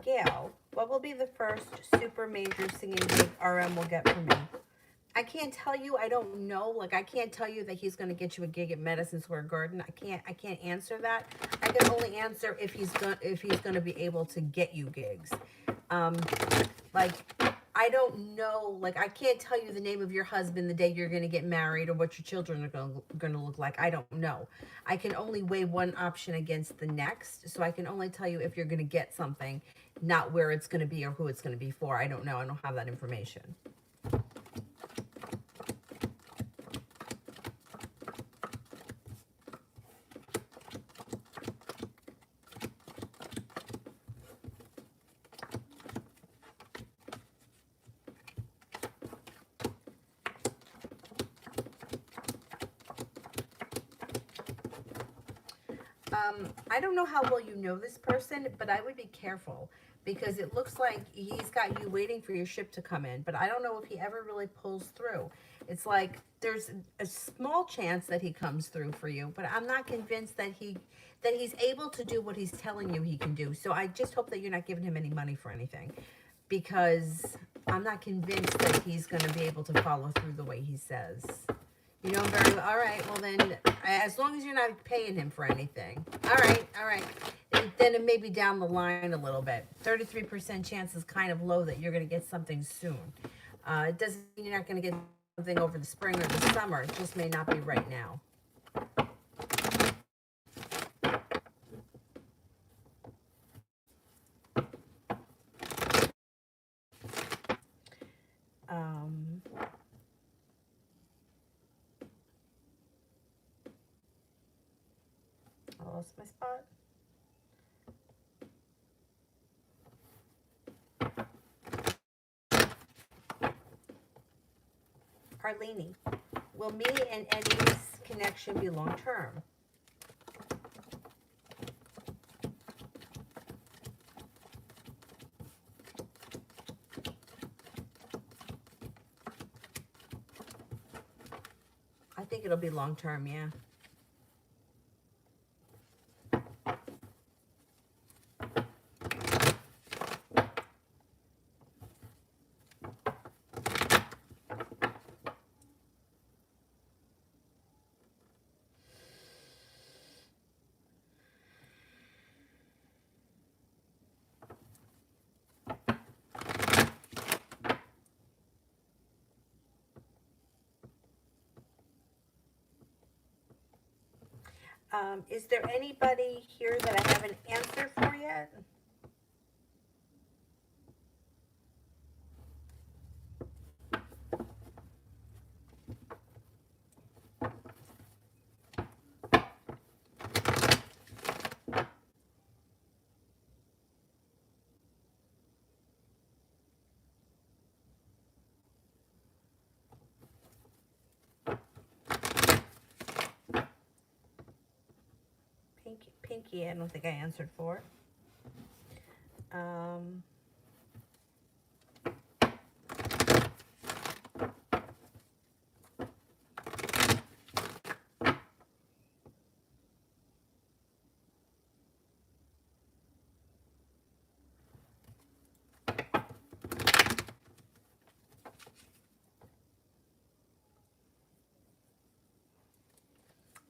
Gail, what will be the first super major singing gig RM will get from me? I can't tell you. I don't know. Like, I can't tell you that he's going to get you a gig at Madison Square Garden. I can't answer that. I can only answer if he's going to be able to get you gigs. Like, I don't know, like, I can't tell you the name of your husband the day you're going to get married or what your children are going to look like. I don't know. I can only weigh one option against the next. So I can only tell you if you're going to get something, not where it's going to be or who it's going to be for. I don't know. I don't have that information. I don't know how well you know this person, but I would be careful because it looks like he's got you waiting for your ship to come in, but I don't know if he ever really pulls through. It's like there's a small chance that he comes through for you, but I'm not convinced that he's able to do what he's telling you he can do. So I just hope that you're not giving him any money for anything, because I'm not convinced that he's going to be able to follow through the way he says. You know very well. All right, well then, as long as you're not paying him for anything. All right. Then it may be down the line a little bit. 33% chance is kind of low that you're going to get something soon. It doesn't mean you're not going to get something over the spring or the summer. It just may not be right now. I lost my spot. Arlene, will me and Eddie's connection be long term? I think it'll be long term, yeah. Is there anybody here that I haven't answered for yet? Pinky, I don't think I answered for.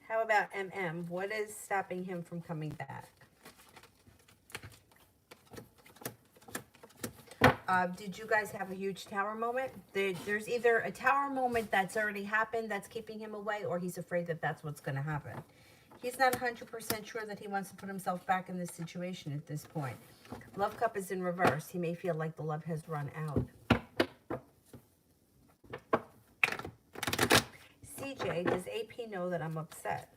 How about MM? What is stopping him from coming back? Did you guys have a huge tower moment? There's either a tower moment that's already happened that's keeping him away, or he's afraid that that's what's going to happen. He's not 100% sure that he wants to put himself back in this situation at this point. Love cup is in reverse. He may feel like the love has run out. CJ, does AP know that I'm upset?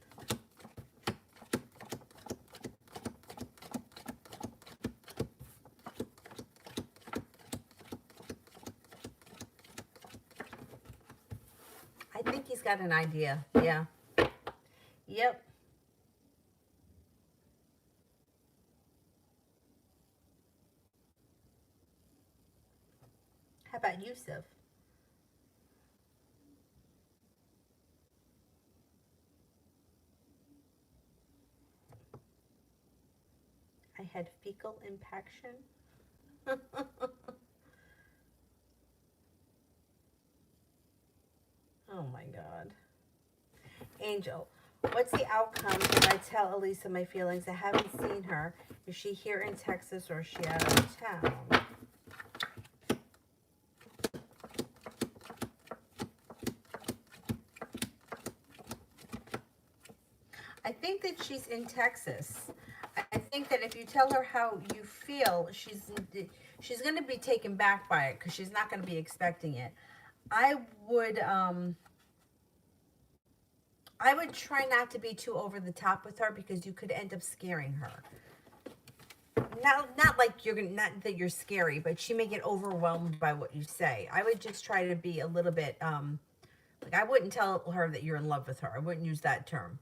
I think he's got an idea. Yeah. Yep. How about Yusuf? I had fecal impaction. Oh my God. Angel, what's the outcome if I tell Elisa my feelings? I haven't seen her. Is she here in Texas or is she out of town? she's in Texas. I think that if you tell her how you feel, she's going to be taken back by it because she's not going to be expecting it. I would try not to be too over the top with her because you could end up scaring her. Not like you're gonna, not that you're scary, but she may get overwhelmed by what you say. I would just try to be a little bit like, I wouldn't tell her that you're in love with her. I wouldn't use that term.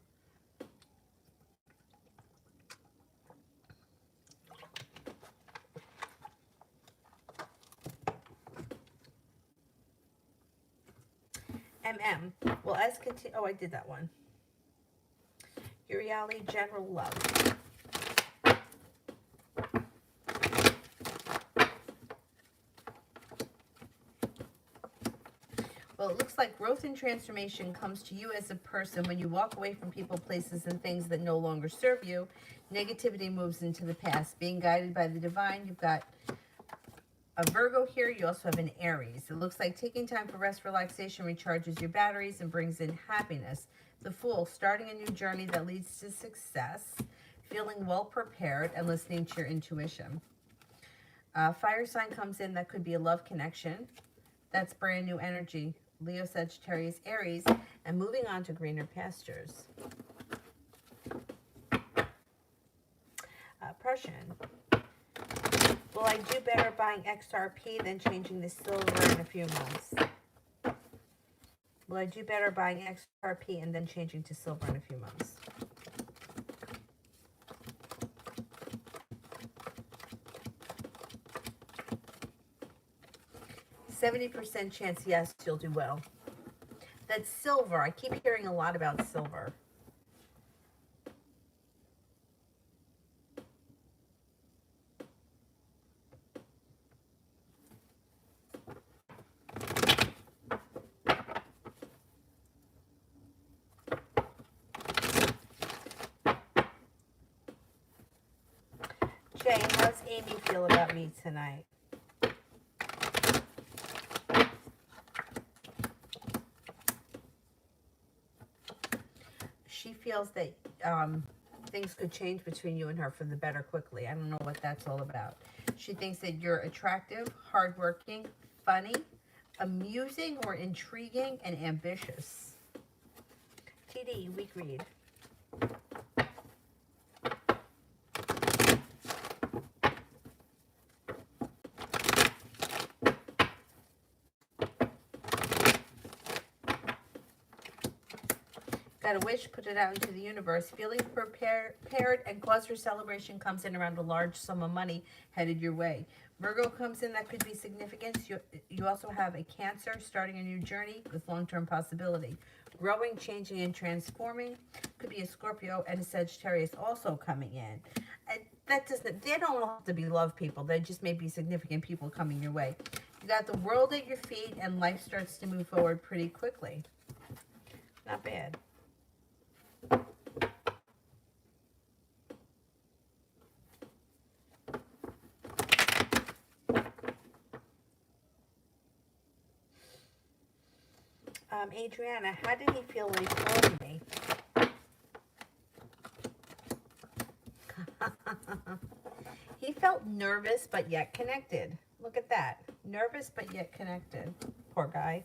Well, as continue. Oh, I did that one. Uriali, general love. Well, it looks like growth and transformation comes to you as a person when you walk away from people, places, and things that no longer serve you. Negativity moves into the past. Being guided by the divine, you've got a Virgo here. You also have an Aries. It looks like taking time for rest, relaxation recharges your batteries and brings in happiness. The Fool, starting a new journey that leads to success. Feeling well prepared and listening to your intuition. Fire sign comes in. That could be a love connection. That's brand new energy. Leo, Sagittarius, Aries, and moving on to greener pastures. Prussian. Will I do better buying XRP than changing to silver in a few months? Will I do better buying XRP and then changing to silver in a few months? %70 chance, yes, you'll do well. That's silver. I keep hearing a lot about silver. Jay, how's Amy feel about me tonight? She feels that things could change between you and her for the better quickly. I don't know what that's all about. She thinks that you're attractive, hardworking, funny, amusing, or intriguing, and ambitious. TD, week read. Got a wish, put it out into the universe. Feeling prepared and cause for celebration comes in around a large sum of money headed your way. Virgo comes in, that could be significance. You also have a Cancer, starting a new journey with long-term possibility. Growing, changing, and transforming. Could be a Scorpio and a Sagittarius also coming in. They don't have to be love people. They just may be significant people coming your way. You got the world at your feet and life starts to move forward pretty quickly. Not bad. Adriana, how did he feel when he called me? He felt nervous but yet connected. Look at that. Nervous but yet connected. Poor guy.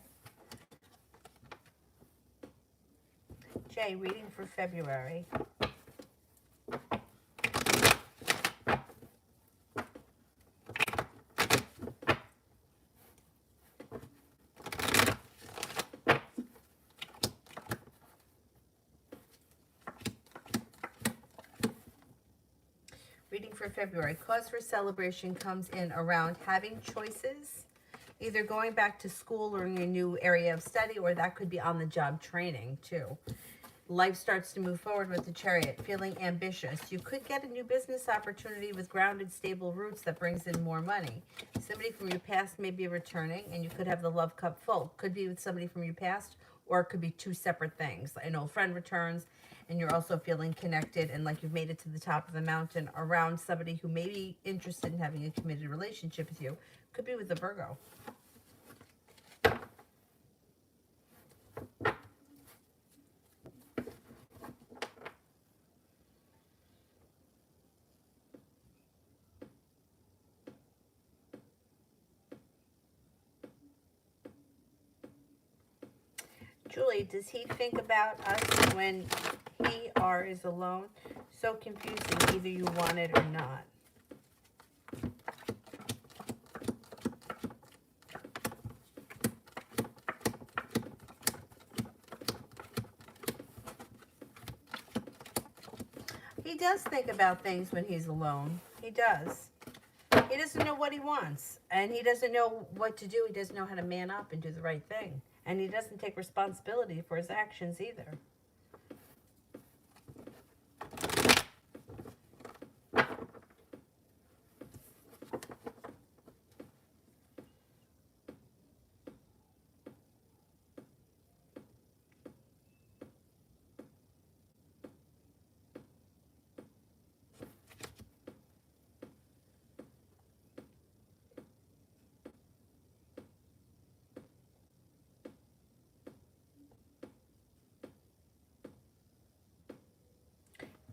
Jay, reading for February. Reading for February. Cause for celebration comes in around having choices, either going back to school or in a new area of study, or that could be on the job training too. Life starts to move forward with the Chariot. Feeling ambitious. You could get a new business opportunity with grounded, stable roots that brings in more money. Somebody from your past may be returning, and you could have the love cup full. Could be with somebody from your past, or it could be two separate things. I know a friend returns, and you're also feeling connected and like you've made it to the top of the mountain around somebody who may be interested in having a committed relationship with you. Could be with a Virgo. Julie, does he think about us when he or is alone? So confusing, either you want it or not. He does think about things when he's alone. He does. He doesn't know what he wants. And he doesn't know what to do. He doesn't know how to man up and do the right thing. And he doesn't take responsibility for his actions either.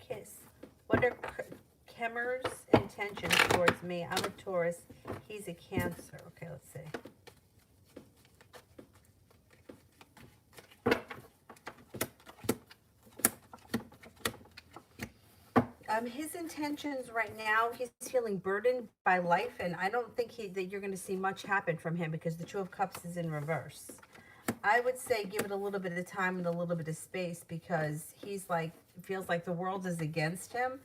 Kiss. What are Kemmer's intentions towards me? I'm a Taurus. He's a Cancer. Okay, let's see. His intentions right now, he's feeling burdened by life, and I don't think that you're going to see much happen from him because the Two of Cups is in reverse. I would say give it a little bit of time and a little bit of space because he's like, feels like the world is against him.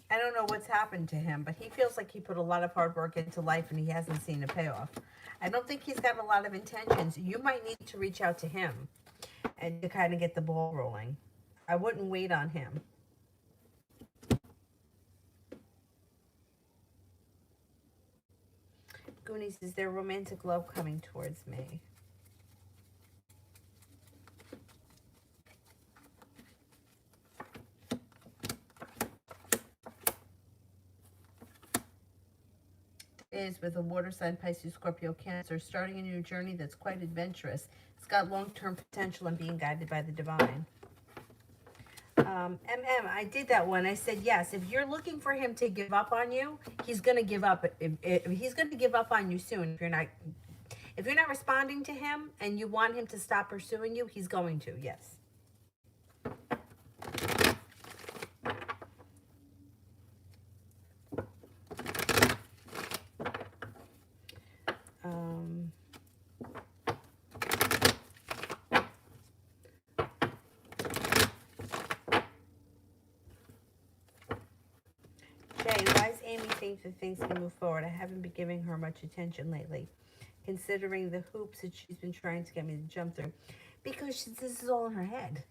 I don't know what's happened to him, but he feels like he put a lot of hard work into life and he hasn't seen a payoff. I don't think he's got a lot of intentions. You might need to reach out to him and to kind of get the ball rolling. I wouldn't wait on him. Goonies, is there romantic love coming towards me? Is with a water sign, Pisces, Scorpio, Cancer, starting a new journey that's quite adventurous. It's got long-term potential and being guided by the divine. I did that one. I said, yes, if you're looking for him to give up on you, he's going to give up. He's going to give up on you soon. If you're not responding to him and you want him to stop pursuing you, he's going to, yes. Why does Amy think that things can move forward? I haven't been giving her much attention lately, considering the hoops that she's been trying to get me to jump through. Because this is all in her head.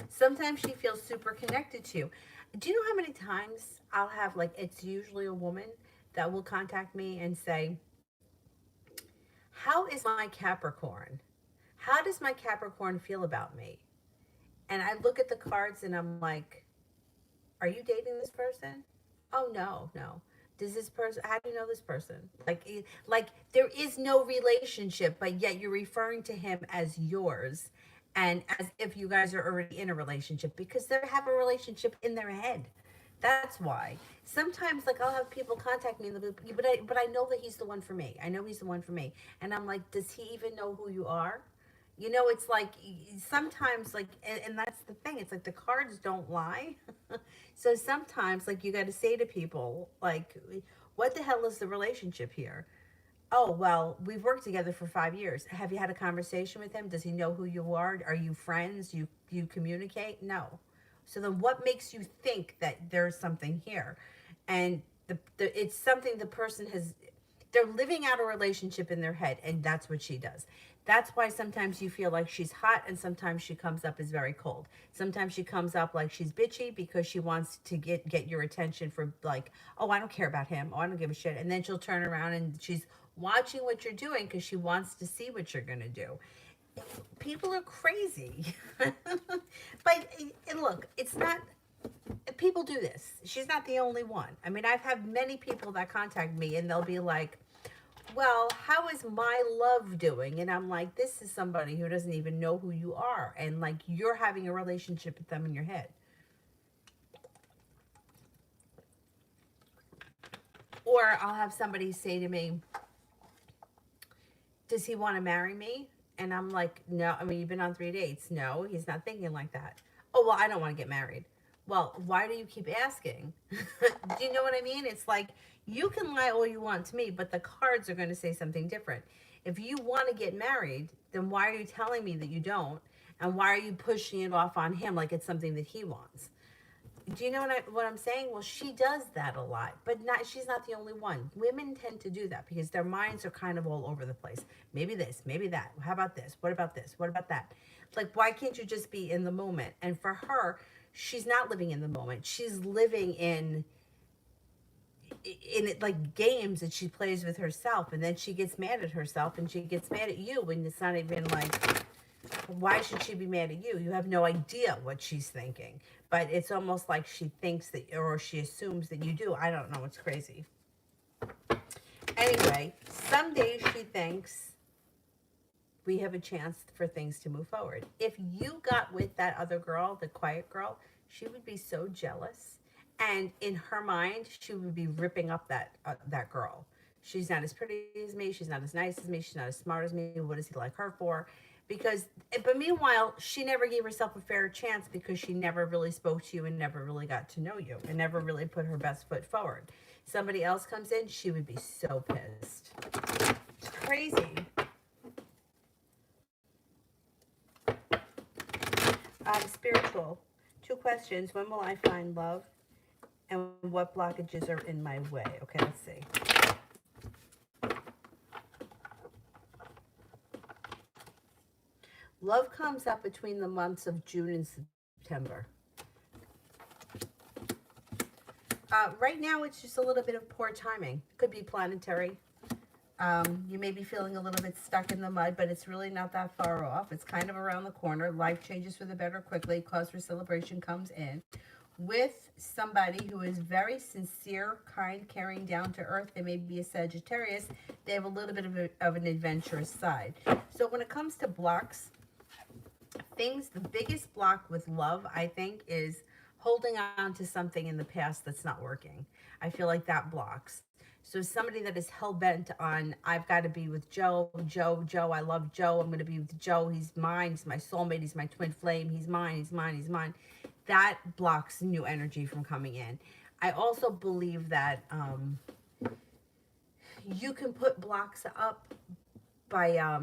Sometimes she feels super connected to you. Do you know how many times I'll have, like, it's usually a woman that will contact me and say, how is my Capricorn? How does my Capricorn feel about me? And I look at the cards and I'm like, are you dating this person? Oh, no. Does this person, how do you know this person? Like there is no relationship, but yet you're referring to him as yours and as if you guys are already in a relationship because they have a relationship in their head. That's why. Sometimes, like, I'll have people contact me, but I know that he's the one for me. I know he's the one for me. And I'm like, does he even know who you are? You know, it's like sometimes, like, and that's the thing. It's like the cards don't lie. So sometimes, like, you got to say to people, like, what the hell is the relationship here? Oh, well, we've worked together for 5 years. Have you had a conversation with him? Does he know who you are? Are you friends? You communicate? No. So then what makes you think that there's something here? And it's something the person has, they're living out a relationship in their head, and that's what she does. That's why sometimes you feel like she's hot and sometimes she comes up as very cold. Sometimes she comes up like she's bitchy because she wants to get your attention for, like, oh, I don't care about him. Oh, I don't give a shit. And then she'll turn around and she's watching what you're doing because she wants to see what you're going to do. People are crazy. But look, it's not, people do this. She's not the only one. I mean, I've had many people that contact me and they'll be like, well, how is my love doing? And I'm like, this is somebody who doesn't even know who you are. And, like, you're having a relationship with them in your head. Or I'll have somebody say to me, does he want to marry me? And I'm like, no, I mean, you've been on 3 dates. No, he's not thinking like that. Oh, well, I don't want to get married. Well, why do you keep asking? Do you know what I mean? It's like, you can lie all you want to me, but the cards are going to say something different. If you want to get married, then why are you telling me that you don't? And why are you pushing it off on him like it's something that he wants? Do you know what I'm saying? Well, she does that a lot, but not. She's not the only one. Women tend to do that because their minds are kind of all over the place. Maybe this, maybe that. How about this? What about this? What about that? Like, why can't you just be in the moment? And for her, she's not living in the moment. She's living in it, like games that she plays with herself, and then she gets mad at herself, and she gets mad at you when it's not even like, why should she be mad at you? You have no idea what she's thinking. But it's almost like she thinks that, or she assumes that you do. I don't know. It's crazy. Anyway, someday she thinks we have a chance for things to move forward. If you got with that other girl, the quiet girl, she would be so jealous. And in her mind, she would be ripping up that girl. She's not as pretty as me. She's not as nice as me. She's not as smart as me. What does he like her for? But meanwhile, she never gave herself a fair chance because she never really spoke to you and never really got to know you and never really put her best foot forward. Somebody else comes in, she would be so pissed. It's crazy. Spiritual. 2 questions. When will I find love? And what blockages are in my way? Okay, let's see. Love comes up between the months of June and September. Right now, it's just a little bit of poor timing. Could be planetary. You may be feeling a little bit stuck in the mud, but it's really not that far off. It's kind of around the corner. Life changes for the better quickly. Cause for celebration comes in. With somebody who is very sincere, kind, caring, down to earth. They may be a Sagittarius. They have a little bit of an adventurous side. So when it comes to blocks, the biggest block with love, I think, is holding on to something in the past that's not working. I feel like that blocks. So somebody that is hell-bent on, I've got to be with Joe, I love Joe, I'm going to be with Joe, he's mine, he's my soulmate, he's my twin flame, he's mine, he's mine, he's mine. That blocks new energy from coming in. I also believe that you can put blocks up by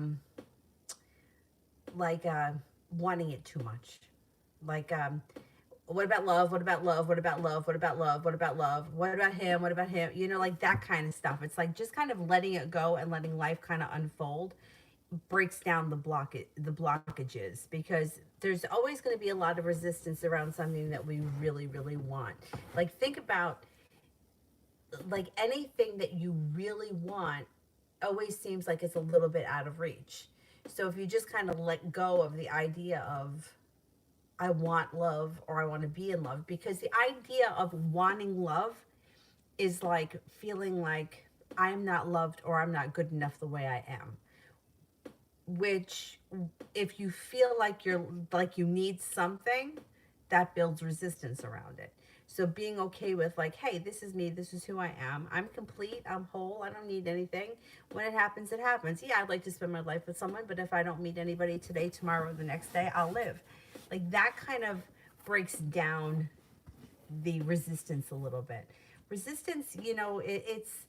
wanting it too much. Like, what about love? What about love? What about love? What about love? What about love? What about him? What about him? You know, like that kind of stuff. It's like just kind of letting it go and letting life kind of unfold breaks down the blockages, because there's always going to be a lot of resistance around something that we really, really want. Like, think about, like, anything that you really want always seems like it's a little bit out of reach. So if you just kind of let go of the idea of, I want love, or I want to be in love, because the idea of wanting love is like feeling like I'm not loved or I'm not good enough the way I am. Which, if you feel like you need something, that builds resistance around it. So being okay with, like, hey, this is me, this is who I am, I'm complete, I'm whole, I don't need anything. When it happens, it happens. Yeah, I'd like to spend my life with someone, but if I don't meet anybody today, tomorrow, or the next day, I'll live. Like, that kind of breaks down the resistance a little bit. Resistance, you know, it's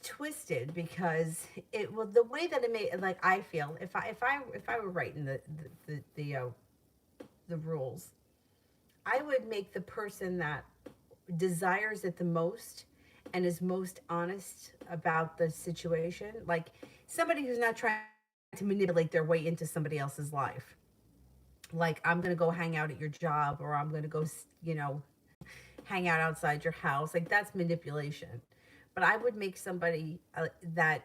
twisted, because the way that it may, like, I feel, if I were writing the rules, I would make the person that desires it the most and is most honest about the situation, like somebody who's not trying to manipulate their way into somebody else's life. Like, I'm going to go hang out at your job, or I'm going to go, you know, hang out outside your house. Like, that's manipulation. But I would make somebody that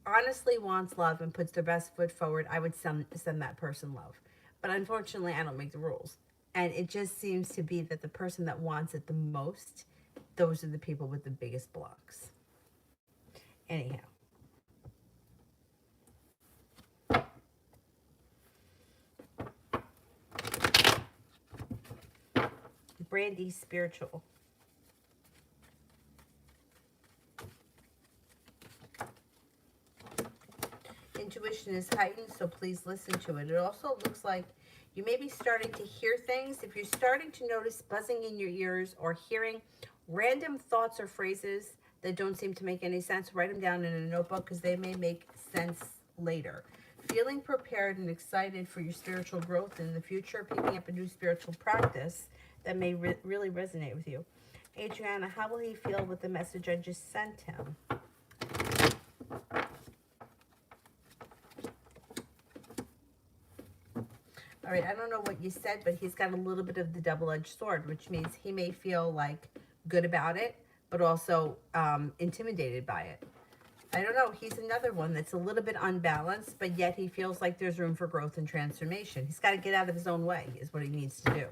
honestly wants love and puts their best foot forward. I would send that person love. But unfortunately, I don't make the rules. And it just seems to be that the person that wants it the most, those are the people with the biggest blocks. Anyhow. Brandy, spiritual. intuition is heightened, so please listen to it. It also looks like you may be starting to hear things. If you're starting to notice buzzing in your ears or hearing random thoughts or phrases that don't seem to make any sense, write them down in a notebook because they may make sense later. Feeling prepared and excited for your spiritual growth in the future, picking up a new spiritual practice that may really resonate with you. Adriana, how will he feel with the message I just sent him? All right, I don't know what you said, but he's got a little bit of the double-edged sword, which means he may feel like good about it, but also intimidated by it. I don't know. He's another one that's a little bit unbalanced, but yet he feels like there's room for growth and transformation. He's got to get out of his own way is what he needs to do.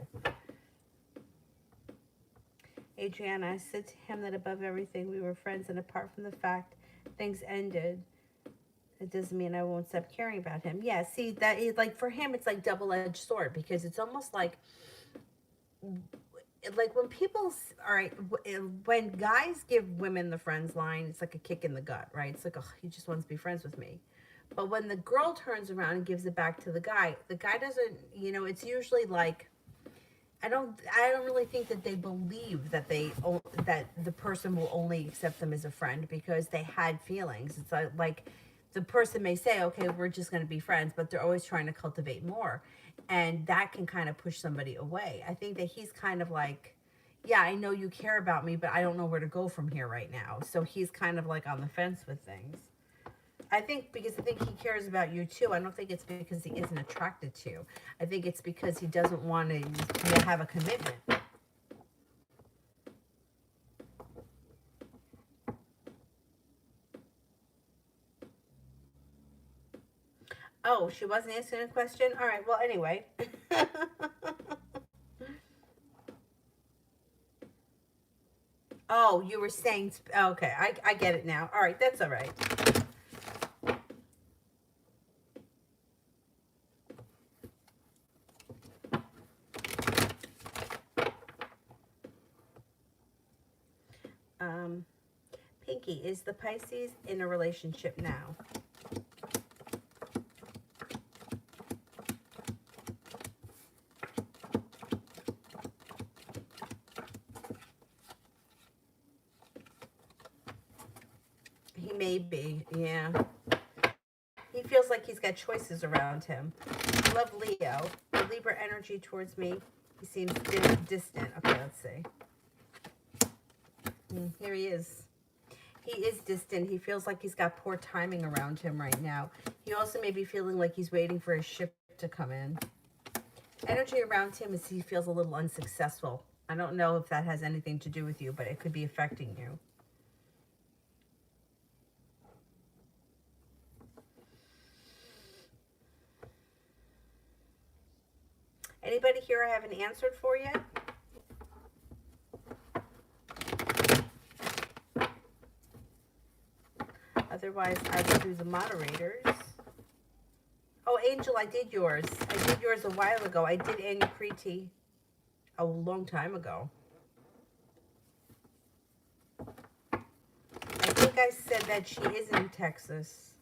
Adriana, I said to him that above everything, we were friends, and apart from the fact things ended, it doesn't mean I won't stop caring about him. Yeah, see, that is like, for him, it's like double-edged sword, because it's almost like when people, all right, when guys give women the friends line, it's like a kick in the gut, right? It's like, oh, he just wants to be friends with me. But when the girl turns around and gives it back to the guy doesn't, you know, it's usually like, I don't really think that they believe that that the person will only accept them as a friend because they had feelings. It's like the person may say, okay, we're just going to be friends, but they're always trying to cultivate more. And that can kind of push somebody away. I think that he's kind of like, yeah, I know you care about me, but I don't know where to go from here right now. So he's kind of like on the fence with things. I think because I think he cares about you too. I don't think it's because he isn't attracted to you. I think it's because he doesn't want to have a commitment. Oh, she wasn't answering a question? All right, well, anyway. Oh, you were saying, okay, I get it now. All right, that's all right. Pinky, is the Pisces in a relationship now? He may be, yeah. He feels like he's got choices around him. I love Leo. The Libra energy towards me, he seems distant. Okay, let's see. Here he is. He is distant. He feels like he's got poor timing around him right now. He also may be feeling like he's waiting for his ship to come in. Energy around him is he feels a little unsuccessful. I don't know if that has anything to do with you, but it could be affecting you. Anybody here I haven't answered for yet? Otherwise, I will do the moderators. Oh, Angel, I did yours. I did yours a while ago. I did Annie Preeti a long time ago. I think I said that she is in Texas.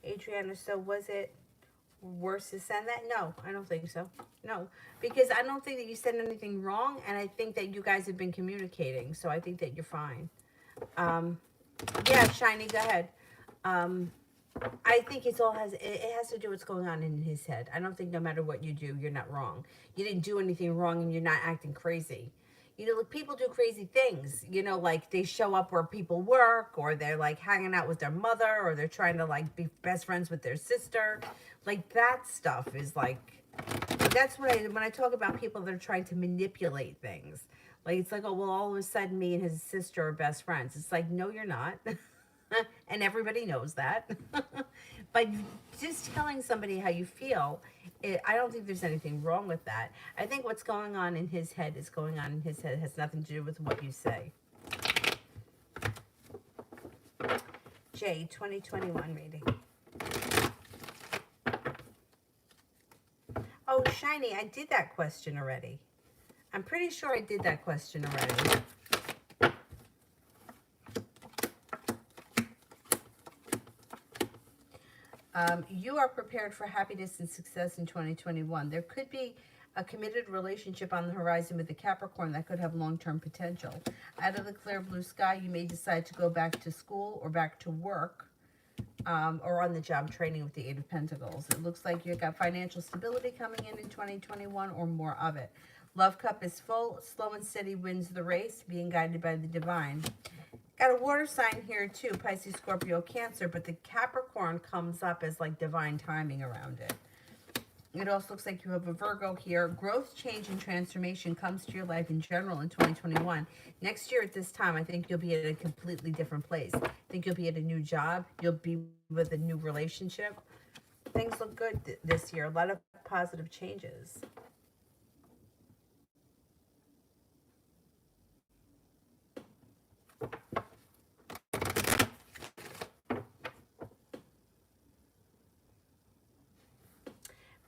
Adriana, so was it worse to send that? No, I don't think so. No, because I don't think that you said anything wrong, and I think that you guys have been communicating, so I think that you're fine. Yeah, Shiny, go ahead. I think it has to do with what's going on in his head. I don't think no matter what you do, you're not wrong. You didn't do anything wrong, and you're not acting crazy. You know, like people do crazy things, you know, like they show up where people work, or they're like hanging out with their mother, or they're trying to like be best friends with their sister. Like that stuff is like, that's what when I talk about people that are trying to manipulate things. Like, it's like, oh, well, all of a sudden me and his sister are best friends. It's like, no, you're not. And everybody knows that. But just telling somebody how you feel, I don't think there's anything wrong with that. I think what's going on in his head is going on in his head. It has nothing to do with what you say. J, 2021 reading. Oh, Shiny, I did that question already. I'm pretty sure I did that question already. You are prepared for happiness and success in 2021. There could be a committed relationship on the horizon with the Capricorn that could have long-term potential. Out of the clear blue sky, you may decide to go back to school or back to work, or on the job training with the Eight of Pentacles. It looks like you've got financial stability coming in 2021 or more of it. Love cup is full. Slow and steady wins the race, being guided by the divine. Got a water sign here too, Pisces, Scorpio, Cancer, but the Capricorn comes up as like divine timing around it. It also looks like you have a Virgo here. Growth, change, and transformation comes to your life in general in 2021. Next year at this time, I think you'll be at a completely different place. I think you'll be at a new job. You'll be with a new relationship. Things look good this year. A lot of positive changes.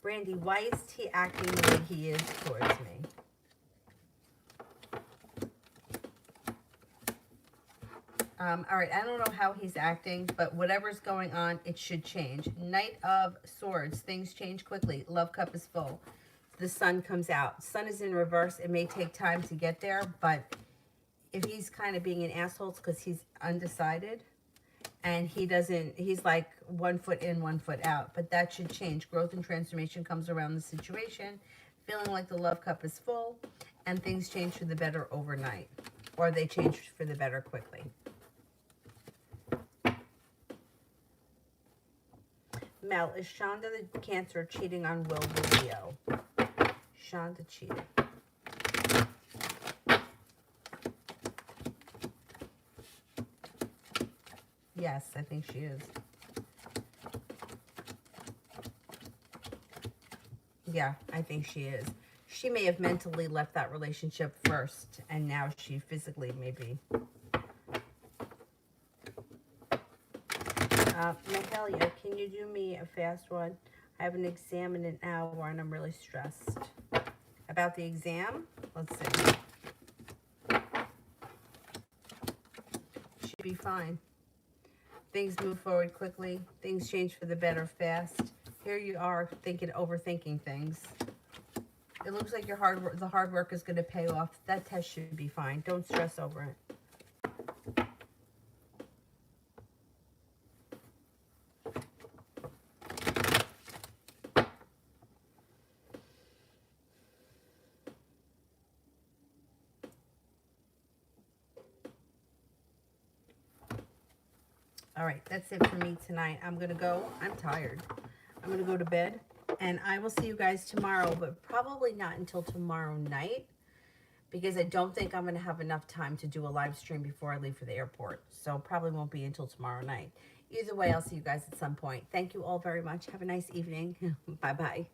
Brandy, why is he acting the way he is towards me? All right, I don't know how he's acting, but whatever's going on, it should change. Knight of Swords, things change quickly. Love cup is full. The sun comes out. Sun is in reverse. It may take time to get there, but if he's kind of being an asshole, it's because he's undecided. And he's like 1 foot in, 1 foot out. But that should change. Growth and transformation comes around the situation. Feeling like the love cup is full. And things change for the better overnight. Or they change for the better quickly. Mel, is Shonda the Cancer cheating on Will the Leo? Shonda cheated. Yes, I think she is. Yeah, I think she is. She may have mentally left that relationship first, and now she physically maybe. Mahalia, can you do me a fast one? I have an exam in an hour, and I'm really stressed. About the exam? Let's see. Should be fine. Things move forward quickly. Things change for the better fast. Here you are overthinking things. It looks like the hard work is going to pay off. That test should be fine. Don't stress over it. All right, that's it for me tonight. I'm going to go. I'm tired. I'm going to go to bed. And I will see you guys tomorrow, but probably not until tomorrow night, because I don't think I'm going to have enough time to do a live stream before I leave for the airport. So probably won't be until tomorrow night. Either way, I'll see you guys at some point. Thank you all very much. Have a nice evening. Bye-bye.